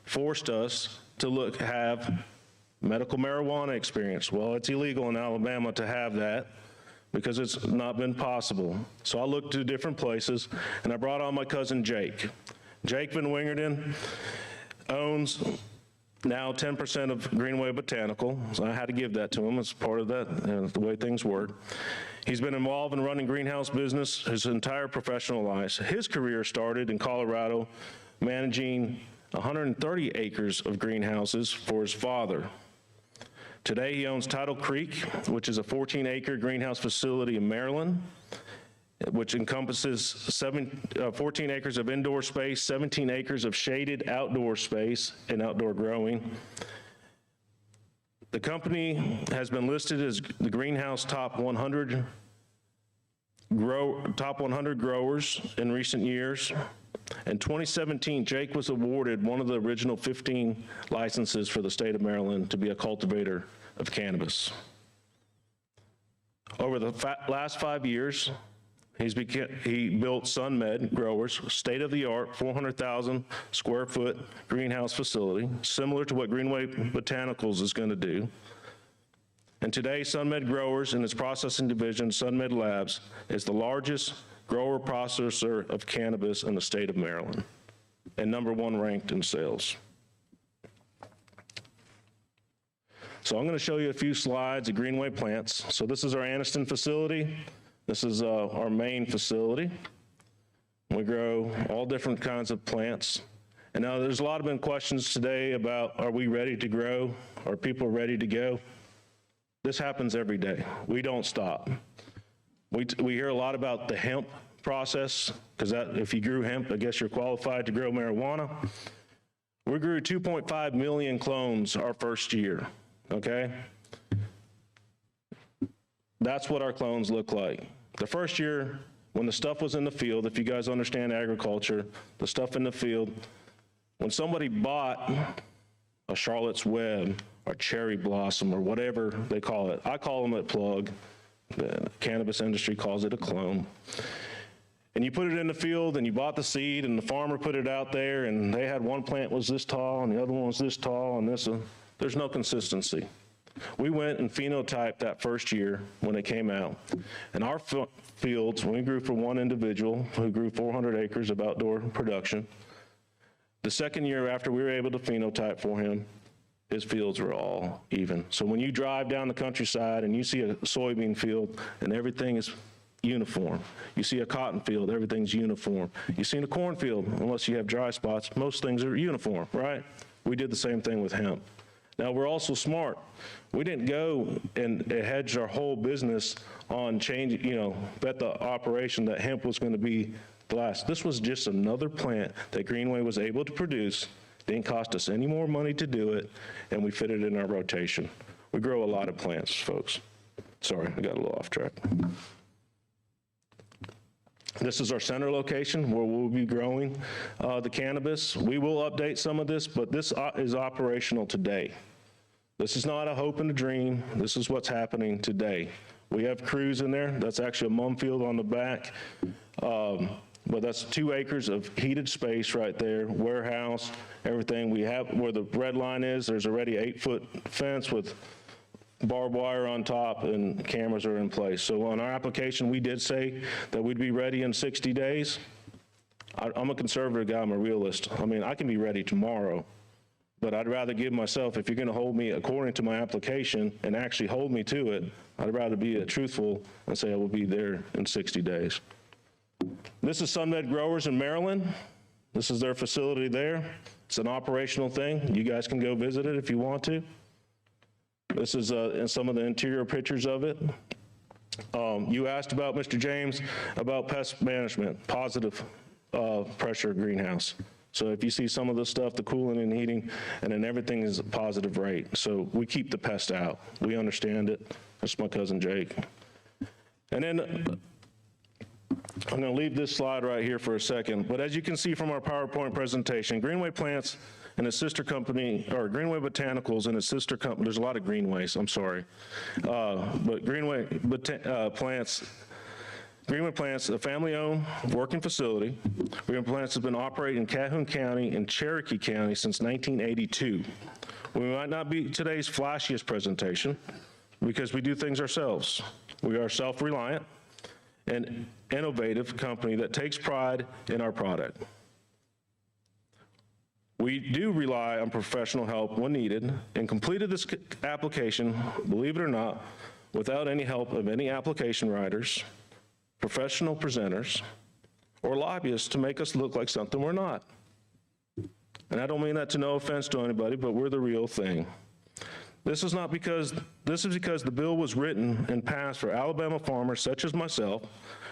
forced us to have medical marijuana experience. Well, it's illegal in Alabama to have that because it's not been possible. So I looked to different places, and I brought on my cousin Jake. Jake Van Wingerden owns now 10% of Greenway Botanical, so I had to give that to him as part of that, the way things work. He's been involved in running greenhouse business his entire professional life. His career started in Colorado, managing 130 acres of greenhouses for his father. Today, he owns Tidal Creek, which is a 14-acre greenhouse facility in Maryland, which encompasses 14 acres of indoor space, 17 acres of shaded outdoor space and outdoor growing. The company has been listed as the Greenhouse Top 100 growers in recent years. In 2017, Jake was awarded one of the original 15 licenses for the state of Maryland to be a cultivator of cannabis. Over the last 5 years, he built SunMed Growers, state-of-the-art 400,000 square foot greenhouse facility, similar to what Greenway Botanicals is going to do. And today, SunMed Growers and its processing division, SunMed Labs, is the largest grower processor of cannabis in the state of Maryland, and #1 ranked in sales. So I'm going to show you a few slides of Greenway plants. So this is our Anniston facility. This is our main facility. We grow all different kinds of plants. And now there's a lot of been questions today about, are we ready to grow? Are people ready to go? This happens every day. We don't stop. We hear a lot about the hemp process, because if you grew hemp, I guess you're qualified to grow marijuana. We grew 2.5 million clones our first year, okay? That's what our clones look like. The first year, when the stuff was in the field, if you guys understand agriculture, the stuff in the field, when somebody bought a Charlotte's Web or cherry blossom or whatever they call it, I call them a plug. The cannabis industry calls it a clone. And you put it in the field and you bought the seed and the farmer put it out there and they had one plant was this tall and the other one was this tall and this, there's no consistency. We went and phenotyped that first year when it came out. And our fields, when we grew for one individual who grew 400 acres of outdoor production, the second year after we were able to phenotype for him, his fields were all even. So when you drive down the countryside and you see a soybean field and everything is uniform. You see a cotton field, everything's uniform. You see a cornfield, unless you have dry spots, most things are uniform, right? We did the same thing with hemp. Now, we're also smart. We didn't go and hedge our whole business on bet the operation that hemp was going to be the last. This was just another plant that Greenway was able to produce. Didn't cost us any more money to do it, and we fit it in our rotation. We grow a lot of plants, folks. Sorry, I got a little off track. This is our center location where we'll be growing the cannabis. We will update some of this, but this is operational today. This is not a hope and a dream. This is what's happening today. We have crews in there. That's actually a mum field on the back. But that's 2 acres of heated space right there, warehouse, everything. We have, where the red line is, there's already 8-foot fence with barbed wire on top and cameras are in place. So on our application, we did say that we'd be ready in 60 days. I'm a conservative guy, I'm a realist. I mean, I can be ready tomorrow, but I'd rather give myself, if you're gonna hold me according to my application and actually hold me to it, I'd rather be truthful and say I will be there in 60 days. This is SunMed Growers in Maryland. This is their facility there. It's an operational thing. You guys can go visit it if you want to. This is some of the interior pictures of it. You asked about, Mr. James, about pest management, positive pressure greenhouse. So if you see some of the stuff, the cooling and heating, and then everything is a positive rate. So we keep the pest out. We understand it. That's my cousin Jake. And then I'm going to leave this slide right here for a second. But as you can see from our PowerPoint presentation, Greenway Plants and its sister company, or Greenway Botanicals and its sister company, there's a lot of Greenways, I'm sorry. But Greenway Plants, a family-owned working facility. Greenway Plants has been operating in Calhoun County and Cherokee County since 1982. We might not be today's flashiest presentation because we do things ourselves. We are self-reliant and innovative company that takes pride in our product. We do rely on professional help when needed and completed this application, believe it or not, without any help of any application writers, professional presenters, or lobbyists to make us look like something we're not. And I don't mean that to no offense to anybody, but we're the real thing. This is because the bill was written and passed for Alabama farmers such as myself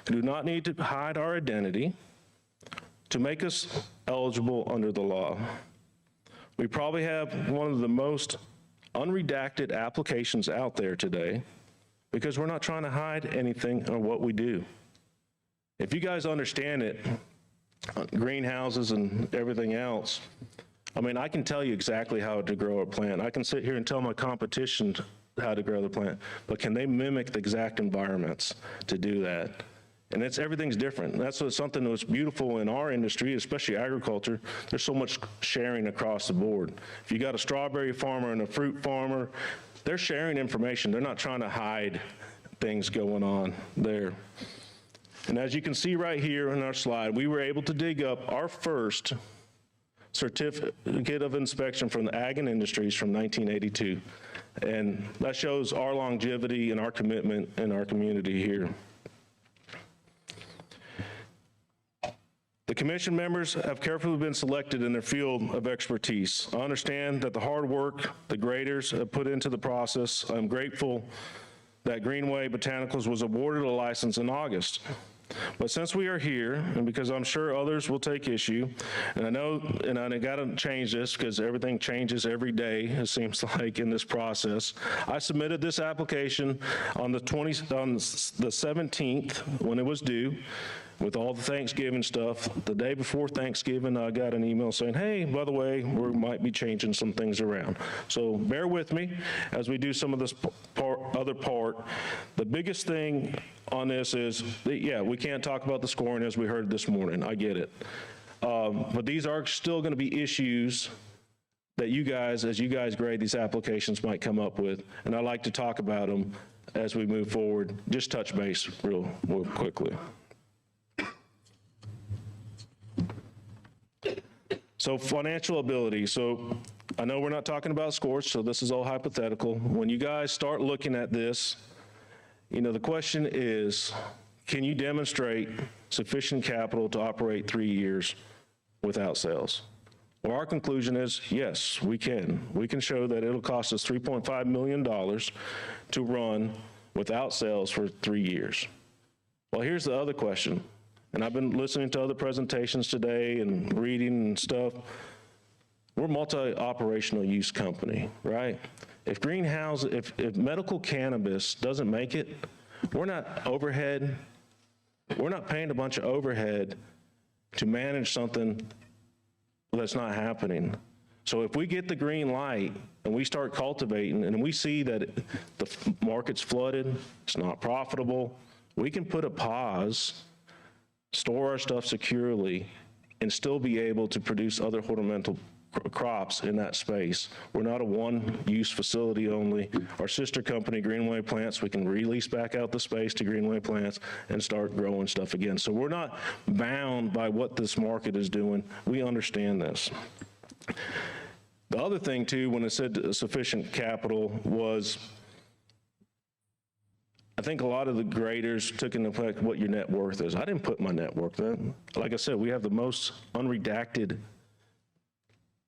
who do not need to hide our identity to make us eligible under the law. We probably have one of the most unredacted applications out there today because we're not trying to hide anything on what we do. If you guys understand it, greenhouses and everything else, I mean, I can tell you exactly how to grow a plant. I can sit here and tell my competition how to grow the plant, but can they mimic the exact environments to do that? And everything's different. That's something that was beautiful in our industry, especially agriculture. There's so much sharing across the board. If you got a strawberry farmer and a fruit farmer, they're sharing information. They're not trying to hide things going on there. And as you can see right here in our slide, we were able to dig up our first certificate of inspection from the Ag and Industries from 1982. And that shows our longevity and our commitment in our community here. The commission members have carefully been selected in their field of expertise. I understand that the hard work the graders have put into the process. I'm grateful that Greenway Botanicals was awarded a license in August. But since we are here, and because I'm sure others will take issue, and I got to change this because everything changes every day, it seems like, in this process, I submitted this application on the 17th when it was due, with all the Thanksgiving stuff. The day before Thanksgiving, I got an email saying, hey, by the way, we might be changing some things around. So bear with me as we do some of this other part. The biggest thing on this is, yeah, we can't talk about the scoring as we heard this morning. I get it. But these are still going to be issues that you guys, as you guys grade these applications, might come up with. And I'd like to talk about them as we move forward. Just touch base real quickly. So financial ability. So I know we're not talking about scores, so this is all hypothetical. When you guys start looking at this, the question is, can you demonstrate sufficient capital to operate 3 years without sales? Well, our conclusion is, yes, we can. We can show that it'll cost us $3.5 million to run without sales for 3 years. Well, here's the other question. And I've been listening to other presentations today and reading and stuff. We're a multi-operational use company, right? If medical cannabis doesn't make it, we're not paying a bunch of overhead to manage something that's not happening. So if we get the green light and we start cultivating and we see that the market's flooded, it's not profitable, we can put a pause, store our stuff securely, and still be able to produce other ornamental crops in that space. We're not a one-use facility only. Our sister company, Greenway Plants, we can release back out the space to Greenway Plants and start growing stuff again. So we're not bound by what this market is doing. We understand this. The other thing, too, when it said sufficient capital was, I think a lot of the graders took into effect what your net worth is. I didn't put my net worth in. Like I said, we have the most unredacted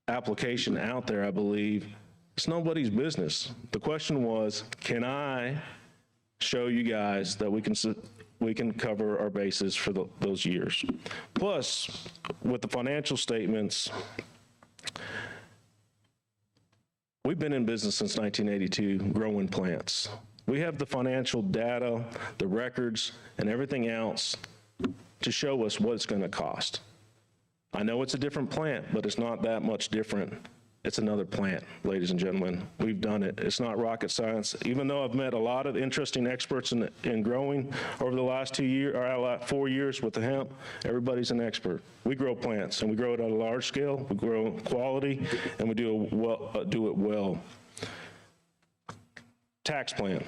application out there, I believe. It's nobody's business. The question was, can I show you guys that we can cover our bases for those years? Plus, with the financial statements, we've been in business since 1982 growing plants. We have the financial data, the records, and everything else to show us what it's going to cost. I know it's a different plant, but it's not that much different. It's another plant, ladies and gentlemen. We've done it. It's not rocket science. Even though I've met a lot of interesting experts in growing over the last 4 years with the hemp, everybody's an expert. We grow plants, and we grow it on a large scale. We grow quality, and we do it well. Tax plan.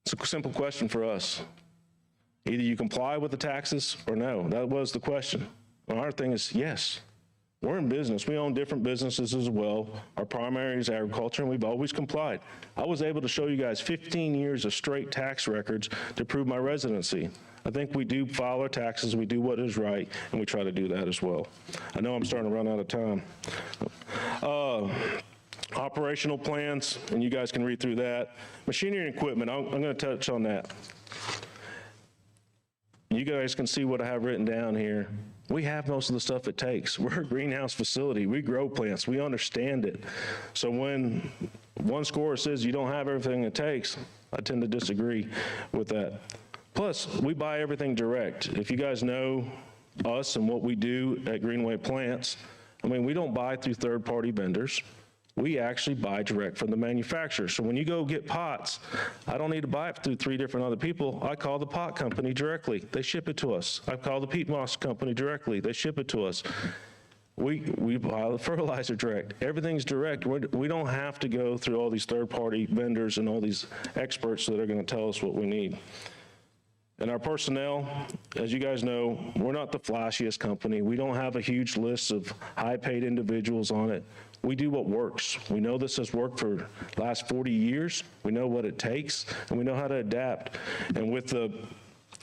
It's a simple question for us. Either you comply with the taxes or no. That was the question. Well, our thing is yes. We're in business. We own different businesses as well. Our primary is agriculture, and we've always complied. I was able to show you guys 15 years of straight tax records to prove my residency. I think we do file our taxes, we do what is right, and we try to do that as well. I know I'm starting to run out of time. Operational plans, and you guys can read through that. Machinery and equipment, I'm going to touch on that. You guys can see what I have written down here. We have most of the stuff it takes. We're a greenhouse facility. We grow plants. We understand it. So when one scorer says you don't have everything it takes, I tend to disagree with that. Plus, we buy everything direct. If you guys know us and what we do at Greenway Plants, I mean, we don't buy through third-party vendors. We actually buy direct from the manufacturer. So when you go get pots, I don't need to buy it through 3 different other people. I call the pot company directly. They ship it to us. I call the peat moss company directly. They ship it to us. We buy the fertilizer direct. Everything's direct. We don't have to go through all these third-party vendors and all these experts that are going to tell us what we need. And our personnel, as you guys know, we're not the flashiest company. We don't have a huge list of high-paid individuals on it. We do what works. We know this has worked for the last 40 years. We know what it takes, and we know how to adapt. And with the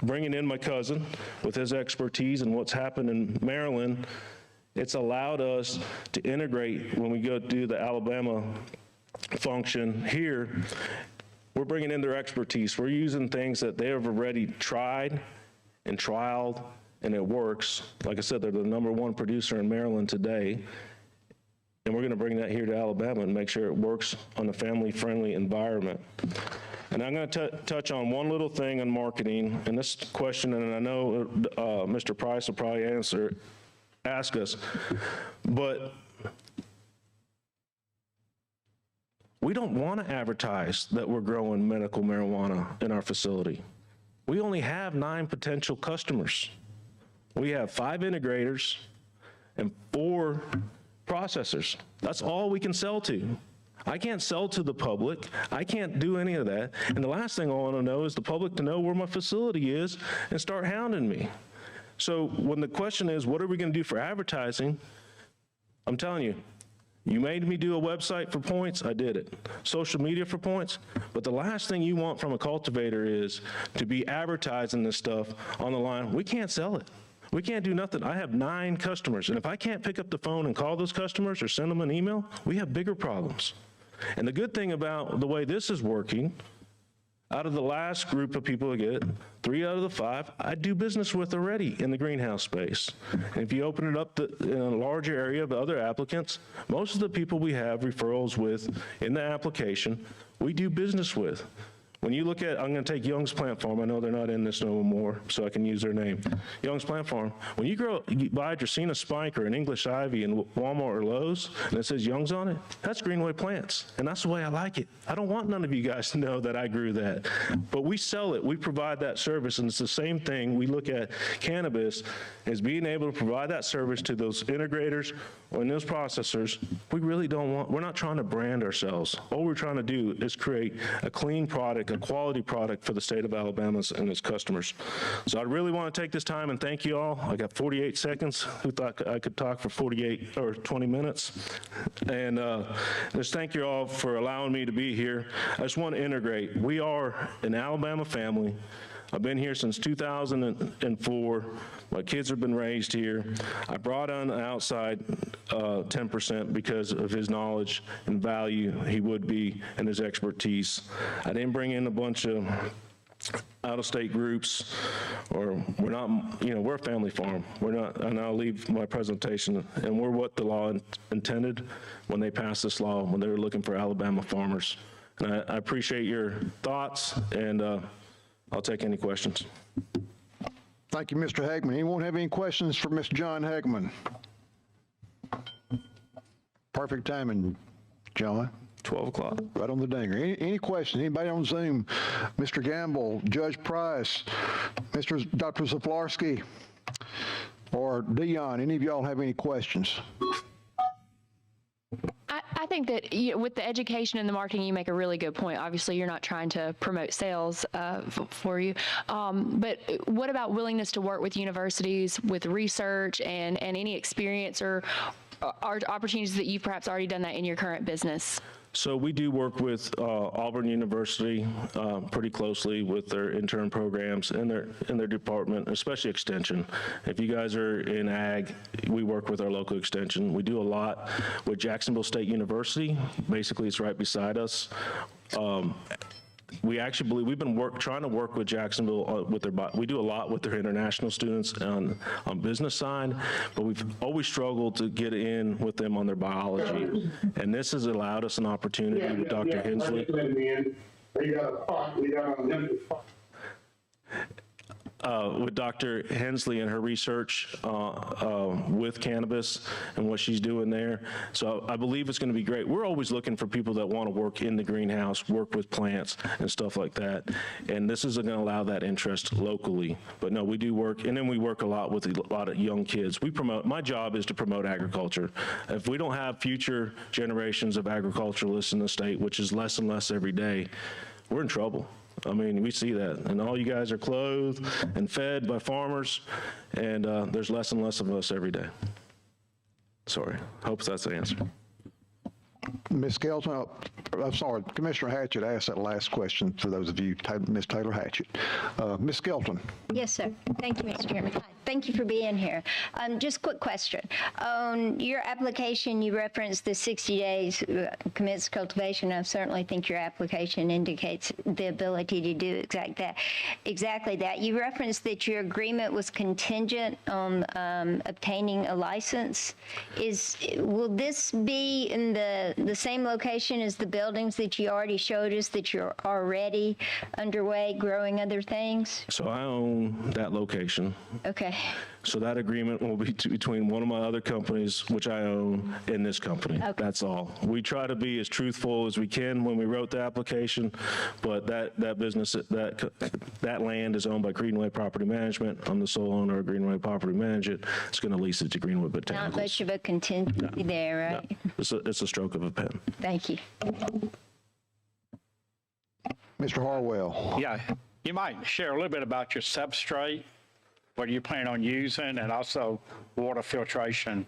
bringing in my cousin, with his expertise and what's happened in Maryland, it's allowed us to integrate when we go do the Alabama function here. We're bringing in their expertise. We're using things that they have already tried and trialed, and it works. Like I said, they're the #1 producer in Maryland today. And we're going to bring that here to Alabama and make sure it works on a family-friendly environment. And I'm going to touch on one little thing on marketing. And this question, and I know Mr. Price will probably ask us, but we don't want to advertise that we're growing medical marijuana in our facility. We only have 9 potential customers. We have 5 integrators and 4 processors. That's all we can sell to. I can't sell to the public. I can't do any of that. And the last thing I want to know is the public to know where my facility is and start hounding me. So when the question is, what are we going to do for advertising? I'm telling you, you made me do a website for points, I did it. Social media for points, but the last thing you want from a cultivator is to be advertising this stuff on the line. We can't sell it. We can't do nothing. I have 9 customers, and if I can't pick up the phone and call those customers or send them an email, we have bigger problems. And the good thing about the way this is working, out of the last group of people to get, 3 out of the 5, I do business with already in the greenhouse space. And if you open it up in a larger area of other applicants, most of the people we have referrals with in the application, we do business with. When you look at, I'm going to take Young's Plant Farm. I know they're not in this no more, so I can use their name. Young's Plant Farm. When you buy a Dracaena Spike or an English Ivy in Walmart or Lowe's, and it says Young's on it, that's Greenway Plants, and that's the way I like it. I don't want none of you guys to know that I grew that, but we sell it. We provide that service, and it's the same thing. We look at cannabis as being able to provide that service to those integrators or those processors. We really don't want. We're not trying to brand ourselves. All we're trying to do is create a clean product, a quality product for the state of Alabama and its customers. So I really want to take this time and thank you all. I got 48 seconds. Who thought I could talk for 48 or 20 minutes? And just thank you all for allowing me to be here. I just want to integrate. We are an Alabama family. I've been here since 2004. My kids have been raised here. I brought on outside 10% because of his knowledge and value he would be and his expertise. I didn't bring in a bunch of out-of-state groups, or we're not, we're a family farm. We're not, and I'll leave my presentation, and we're what the law intended when they passed this law, when they were looking for Alabama farmers. And I appreciate your thoughts, and I'll take any questions. Thank you, Mr. Hagman. Anyone have any questions for Mr. John Hagman? Perfect timing, John. 12 o'clock. Right on the dinger. Any questions? Anybody on Zoom? Mr. Gamble, Judge Price, Dr. Zaflarski, or Dion, any of y'all have any questions? I think that with the education and the marketing, you make a really good point. Obviously, you're not trying to promote sales for you. But what about willingness to work with universities with research and any experience or are opportunities that you've perhaps already done that in your current business? So we do work with Auburn University pretty closely with their intern programs in their department, especially extension. If you guys are in ag, we work with our local extension. We do a lot with Jacksonville State University. Basically, it's right beside us. We actually believe we've been trying to work with Jacksonville with we do a lot with their international students on business side, but we've always struggled to get in with them on their biology. And this has allowed us an opportunity with Dr. Hensley. With Dr. Hensley and her research with cannabis and what she's doing there. So I believe it's going to be great. We're always looking for people that want to work in the greenhouse, work with plants and stuff like that. And this is going to allow that interest locally. But no, we do work, and then we work a lot with a lot of young kids. My job is to promote agriculture. If we don't have future generations of agriculturalists in the state, which is less and less every day, we're in trouble. I mean, we see that, and all you guys are clothed and fed by farmers, and there's less and less of us every day. Sorry, hope that's the answer. Ms. Skelton, I'm sorry, Commissioner Hatchett asked that last question for those of you, Ms. Taylor Hatchett. Ms. Skelton. Yes, sir. Thank you, Mr. Chairman. Hi. Thank you for being here. Just a quick question. On your application, you referenced the 60 days commence cultivation. I certainly think your application indicates the ability to do exactly that. You referenced that your agreement was contingent on obtaining a license. Will this be in the same location as the buildings that you already showed us that you're already underway growing other things? So I own that location. Okay. So that agreement will be between one of my other companies, which I own, and this company. Okay. That's all. We try to be as truthful as we can when we wrote the application, but that business, that land is owned by Greenway Property Management. I'm the sole owner of Greenway Property Management. It's going to lease it to Greenway Botanicals. Not much of a contingency there, right? No. It's a stroke of a pen. Thank you. Mr. Harwell. Yeah, you might share a little bit about your substrate, what you plan on using, and also water filtration.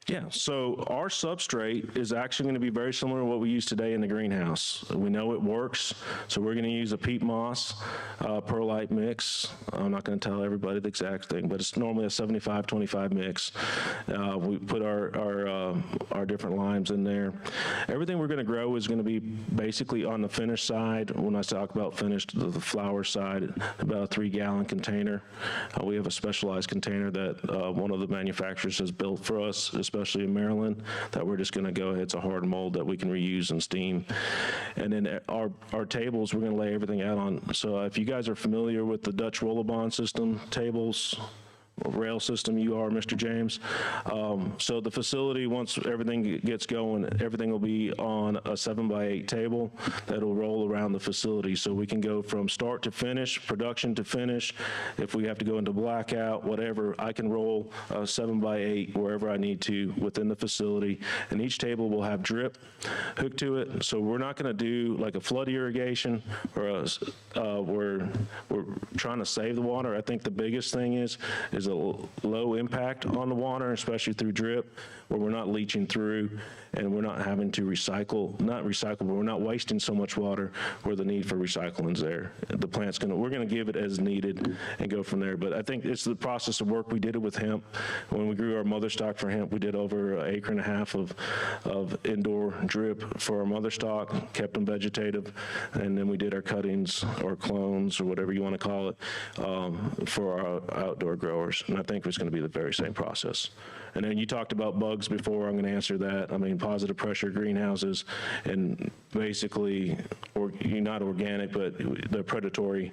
Yeah, so our substrate is actually going to be very similar to what we use today in the greenhouse. We know it works, so we're going to use a peat moss perlite mix. I'm not going to tell everybody the exact thing, but it's normally a 75-25 mix. We put our different limes in there. Everything we're going to grow is going to be basically on the finished side. When I talk about finished, the flower side, about a 3-gallon container. We have a specialized container that one of the manufacturers has built for us, especially in Maryland, that we're just going to go ahead. It's a hard mold that we can reuse and steam. And then our tables, we're going to lay everything out on. So if you guys are familiar with the Dutch Rollabond system tables, rail system, you are, Mr. James. So the facility, once everything gets going, everything will be on a 7x8 table that'll roll around the facility. So we can go from start to finish, production to finish. If we have to go into blackout, whatever, I can roll a 7x8 wherever I need to within the facility. And each table will have drip hooked to it. So we're not going to do like a flood irrigation or we're trying to save the water. I think the biggest thing is a low impact on the water, especially through drip, where we're not leaching through and we're not having to not recycle, but we're not wasting so much water where the need for recycling's there. The plant's we're gonna give it as needed and go from there. But I think it's the process of work. We did it with hemp. When we grew our mother stock for hemp, we did over 1.5 acres of indoor drip for our mother stock, kept them vegetative, and then we did our cuttings or clones or whatever you want to call it for our outdoor growers. And I think it's going to be the very same process. And then you talked about bugs before. I'm going to answer that. I mean, positive pressure greenhouses and basically, not organic, but the predatory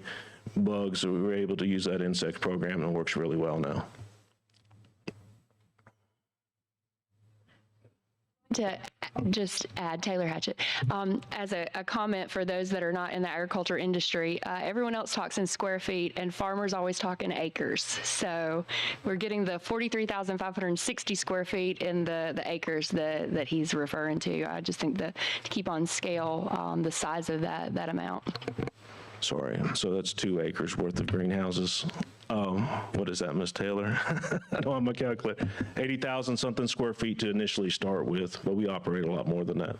bugs. We were able to use that insect program and it works really well now. To just add, Taylor Hatchett, as a comment for those that are not in the agriculture industry, everyone else talks in square feet and farmers always talk in acres. So we're getting the 43,560 square feet in the acres that he's referring to. I just think that to keep on scale the size of that amount. Sorry, so that's 2 acres worth of greenhouses. What is that, Ms. Taylor? I don't have my calculator. 80,000 something square feet to initially start with, but we operate a lot more than that.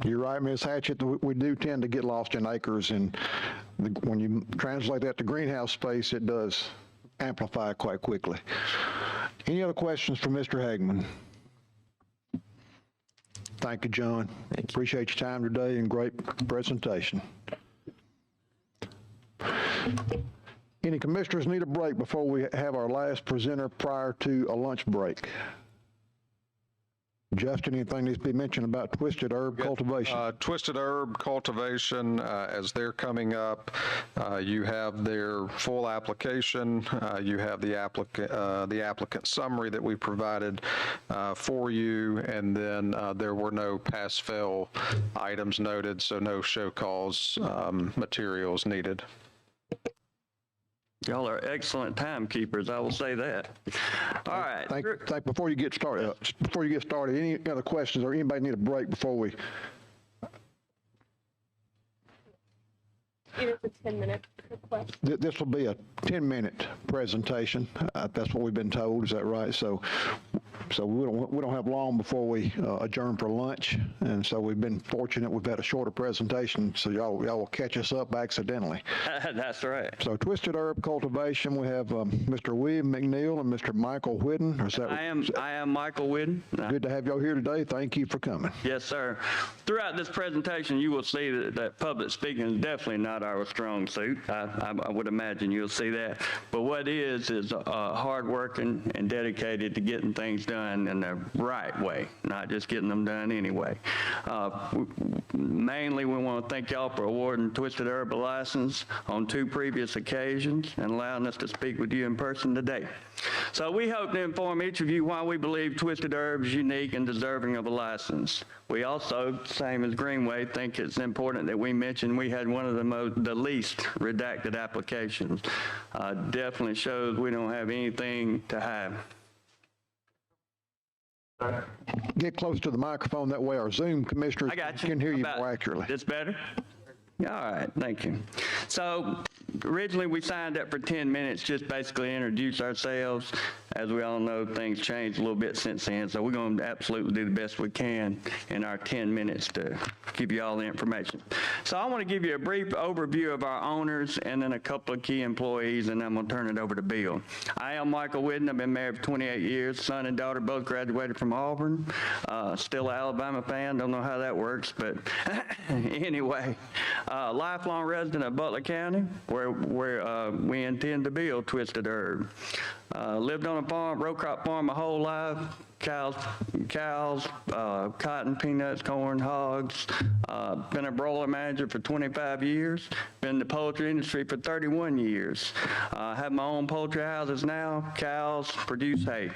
You're right, Ms. Hatchett. We do tend to get lost in acres, and when you translate that to greenhouse space, it does amplify quite quickly. Any other questions for Mr. Hageman? Thank you, John. Appreciate your time today and great presentation. Any commissioners need a break before we have our last presenter prior to a lunch break? Justin, anything needs to be mentioned about twisted herb cultivation? Twisted herb cultivation, as they're coming up, you have their full application. You have the applicant summary that we provided for you, and then there were no pass-fail items noted, so no show cause materials needed. Y'all are excellent timekeepers, I will say that. All right. Before you get started, any other questions or anybody need a break before we? It is a 10-minute request. This will be a 10-minute presentation. That's what we've been told. Is that right? So we don't have long before we adjourn for lunch, and so we've been fortunate. We've had a shorter presentation, so y'all will catch us up accidentally. That's right. So twisted herb cultivation, we have Mr. William McNeil and Mr. Michael Whidden. I am Michael Whidden. Good to have y'all here today. Thank you for coming. Yes, sir. Throughout this presentation, you will see that public speaking is definitely not our strong suit. I would imagine you'll see that. But what is hard working and dedicated to getting things done in the right way, not just getting them done anyway. Mainly, we want to thank y'all for awarding Twisted Herb a license on 2 previous occasions and allowing us to speak with you in person today. So we hope to inform each of you why we believe Twisted Herb is unique and deserving of a license. We also, same as Greenway, think it's important that we mention we had one of the least redacted applications. Definitely shows we don't have anything to hide. Get close to the microphone, that way our Zoom commissioners can hear you more accurately. This better? All right, thank you. So originally we signed up for 10 minutes, just basically introduce ourselves. As we all know, things changed a little bit since then, so we're going to absolutely do the best we can in our 10 minutes to give you all the information. So I want to give you a brief overview of our owners and then a couple of key employees, and then I'm going to turn it over to Bill. I am Michael Whidden. I've been married for 28 years. Son and daughter both graduated from Auburn. Still an Alabama fan. Don't know how that works, but anyway. Lifelong resident of Butler County, where we intend to build Twisted Herb. Lived on a farm, row crop farm my whole life. Cows, cotton, peanuts, corn, hogs. Been a broiler manager for 25 years. Been in the poultry industry for 31 years. Have my own poultry houses now. Cows produce hay.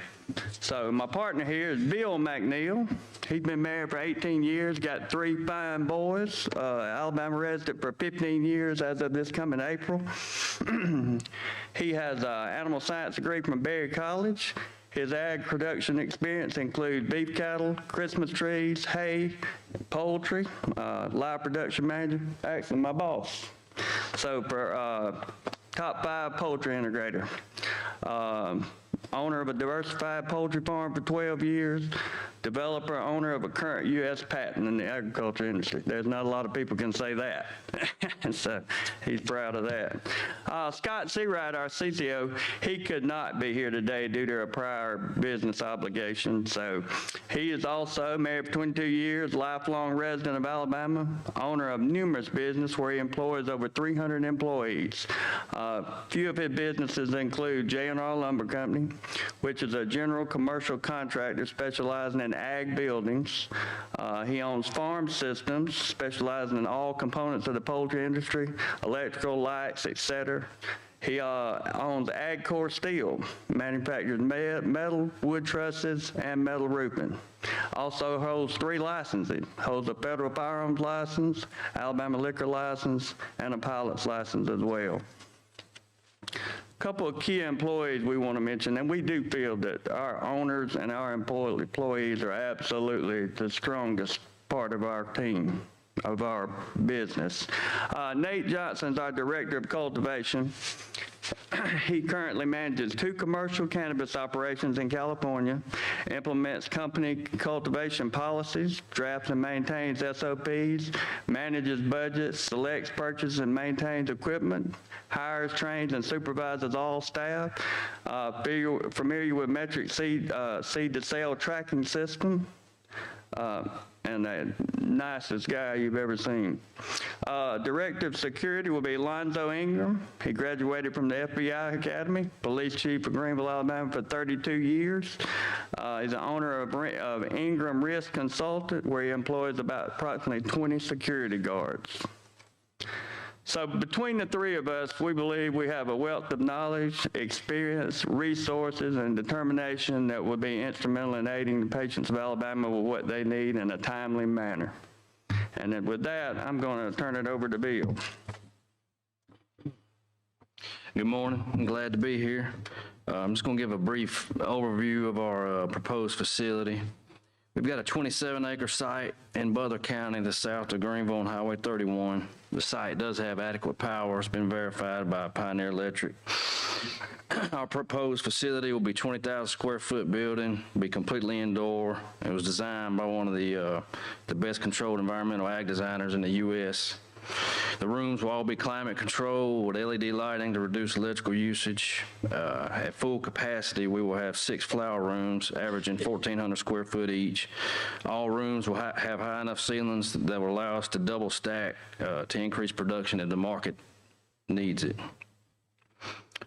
So my partner here is Bill McNeil. He's been married for 18 years, got 3 fine boys. Alabama resident for 15 years as of this coming April. He has an animal science degree from Berry College. His ag production experience includes beef cattle, Christmas trees, hay, poultry, live production manager, actually my boss. So for top 5 poultry integrator. Owner of a diversified poultry farm for 12 years, developer, owner of a current U.S. patent in the agriculture industry. There's not a lot of people can say that. So he's proud of that. Scott Seawright, our CCO, he could not be here today due to a prior business obligation. So he is also married for 22 years, lifelong resident of Alabama, owner of numerous businesses where he employs over 300 employees. Few of his businesses include J&R Lumber Company, which is a general commercial contractor specializing in ag buildings. He owns Farm Systems, specializing in all components of the poultry industry, electrical, lights, etc. He owns AgCore Steel, manufactures metal, wood trusses, and metal roofing. Also holds 3 licenses. Holds a federal firearms license, Alabama liquor license, and a pilot's license as well. Couple of key employees we want to mention, and we do feel that our owners and our employees are absolutely the strongest part of our team. of our business. Nate Johnson's our Director of Cultivation. He currently manages 2 commercial cannabis operations in California, implements company cultivation policies, drafts and maintains SOPs, manages budgets, selects, purchases, and maintains equipment, hires, trains, and supervises all staff, familiar with metric seed to sale tracking system, and the nicest guy you've ever seen. Director of Security will be Lonzo Ingram. He graduated from the FBI Academy, Police Chief of Greenville, Alabama for 32 years. He's the owner of Ingram Risk Consultant, where he employs approximately 20 security guards. So between the 3 of us, we believe we have a wealth of knowledge, experience, resources, and determination that will be instrumental in aiding the patients of Alabama with what they need in a timely manner. And then with that, I'm going to turn it over to Bill. Good morning. I'm glad to be here. I'm just going to give a brief overview of our proposed facility. We've got a 27-acre site in Butler County, the south of Greenville on Highway 31. The site does have adequate power. It's been verified by Pioneer Electric. Our proposed facility will be 20,000 square foot building, be completely indoor. It was designed by one of the best controlled environmental ag designers in the U.S. The rooms will all be climate controlled with LED lighting to reduce electrical usage. At full capacity, we will have 6 flower rooms averaging 1,400 square foot each. All rooms will have high enough ceilings that will allow us to double stack to increase production if the market needs it.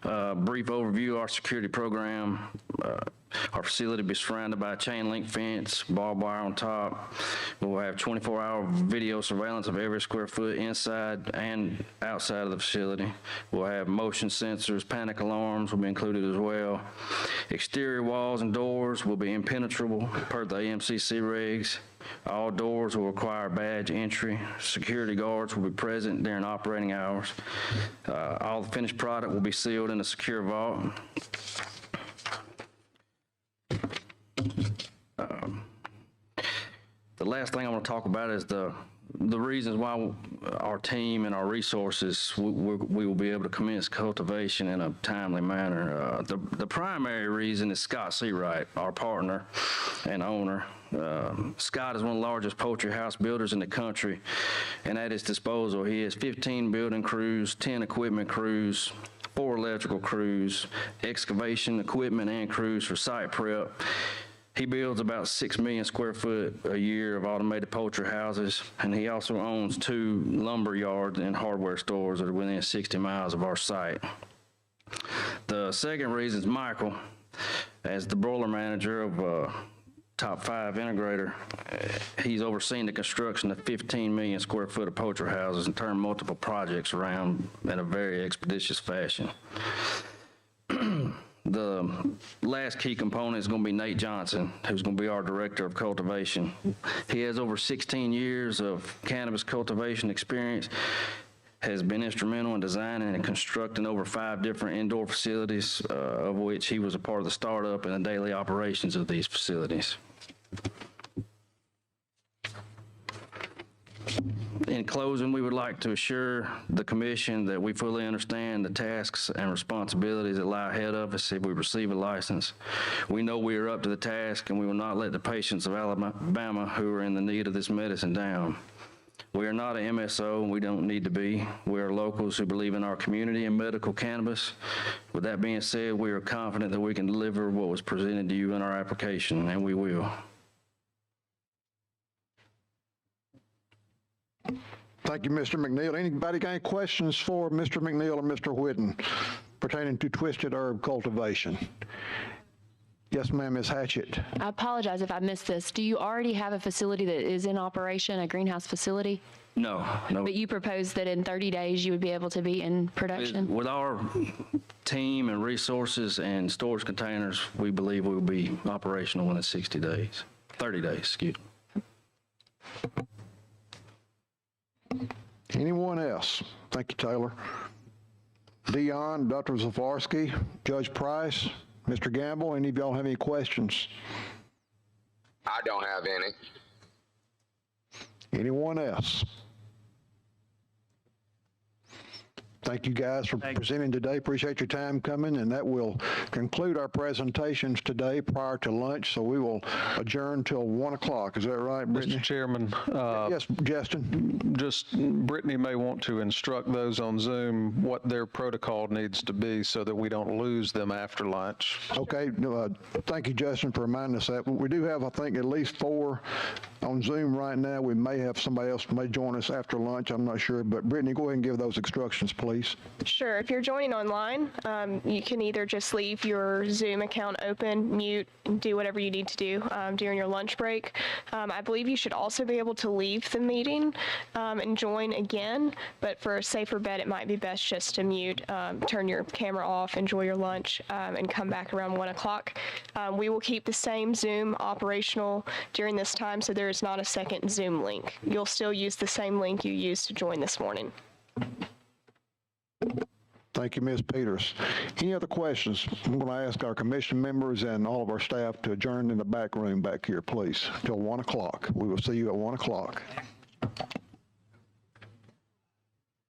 Brief overview of our security program. Our facility will be surrounded by a chain link fence, barbed wire on top. We'll have 24-hour video surveillance of every square foot inside and outside of the facility. We'll have motion sensors, panic alarms will be included as well. Exterior walls and doors will be impenetrable per the AMCC regs. All doors will require badge entry. Security guards will be present during operating hours. All the finished product will be sealed in a secure vault. The last thing I want to talk about is the reasons why our team and our resources, we will be able to commence cultivation in a timely manner. The primary reason is Scott Seawright, our partner and owner. Scott is one of the largest poultry house builders in the country, and at his disposal, he has 15 building crews, 10 equipment crews, 4 electrical crews, excavation equipment and crews for site prep. He builds about 6 million square foot a year of automated poultry houses, and he also owns 2 lumber yards and hardware stores that are within 60 miles of our site. The second reason is Michael, as the broiler manager of Top 5 integrator. He's overseen the construction of 15 million square foot of poultry houses and turned multiple projects around in a very expeditious fashion. The last key component is going to be Nate Johnson, who's going to be our Director of Cultivation. He has over 16 years of cannabis cultivation experience, has been instrumental in designing and constructing over 5 different indoor facilities, of which he was a part of the startup and the daily operations of these facilities. In closing, we would like to assure the Commission that we fully understand the tasks and responsibilities that lie ahead of us if we receive a license. We know we are up to the task, and we will not let the patients of Alabama who are in the need of this medicine down. We are not an MSO, and we don't need to be. We are locals who believe in our community and medical cannabis. With that being said, we are confident that we can deliver what was presented to you in our application, and we will. Thank you, Mr. McNeil. Anybody got any questions for Mr. McNeil or Mr. Whitten pertaining to twisted herb cultivation? Yes, ma'am, Ms. Hatchett. I apologize if I missed this. Do you already have a facility that is in operation, a greenhouse facility? No. But you propose that in 30 days you would be able to be in production? With our team and resources and storage containers, we believe we will be operational within 60 days, 30 days, excuse me. Anyone else? Thank you, Taylor. Dion, Dr. Zavarsky, Judge Price, Mr. Gamble, any of y'all have any questions? I don't have any. Anyone else? Thank you guys for presenting today. Appreciate your time coming, and that will conclude our presentations today prior to lunch. So we will adjourn till 1 o'clock. Is that right, Brittany? Mr. Chairman, Yes, Justin. just Brittany may want to instruct those on Zoom what their protocol needs to be so that we don't lose them after lunch. Okay. Thank you, Justin, for reminding us that. We do have, I think, at least 4 on Zoom right now. We may have somebody else may join us after lunch. I'm not sure. But Brittany, go ahead and give those instructions, please. Sure. If you're joining online, you can either just leave your Zoom account open, mute, do whatever you need to do during your lunch break. I believe you should also be able to leave the meeting and join again, but for a safer bet, it might be best just to mute, turn your camera off, enjoy your lunch, and come back around 1 o'clock. We will keep the same Zoom operational during this time, so there is not a second Zoom link. You'll still use the same link you used to join this morning. Thank you, Ms. Peters. Any other questions? I'm going to ask our commission members and all of our staff to adjourn in the back room back here, please, till 1 o'clock. We will see you at 1 o'clock.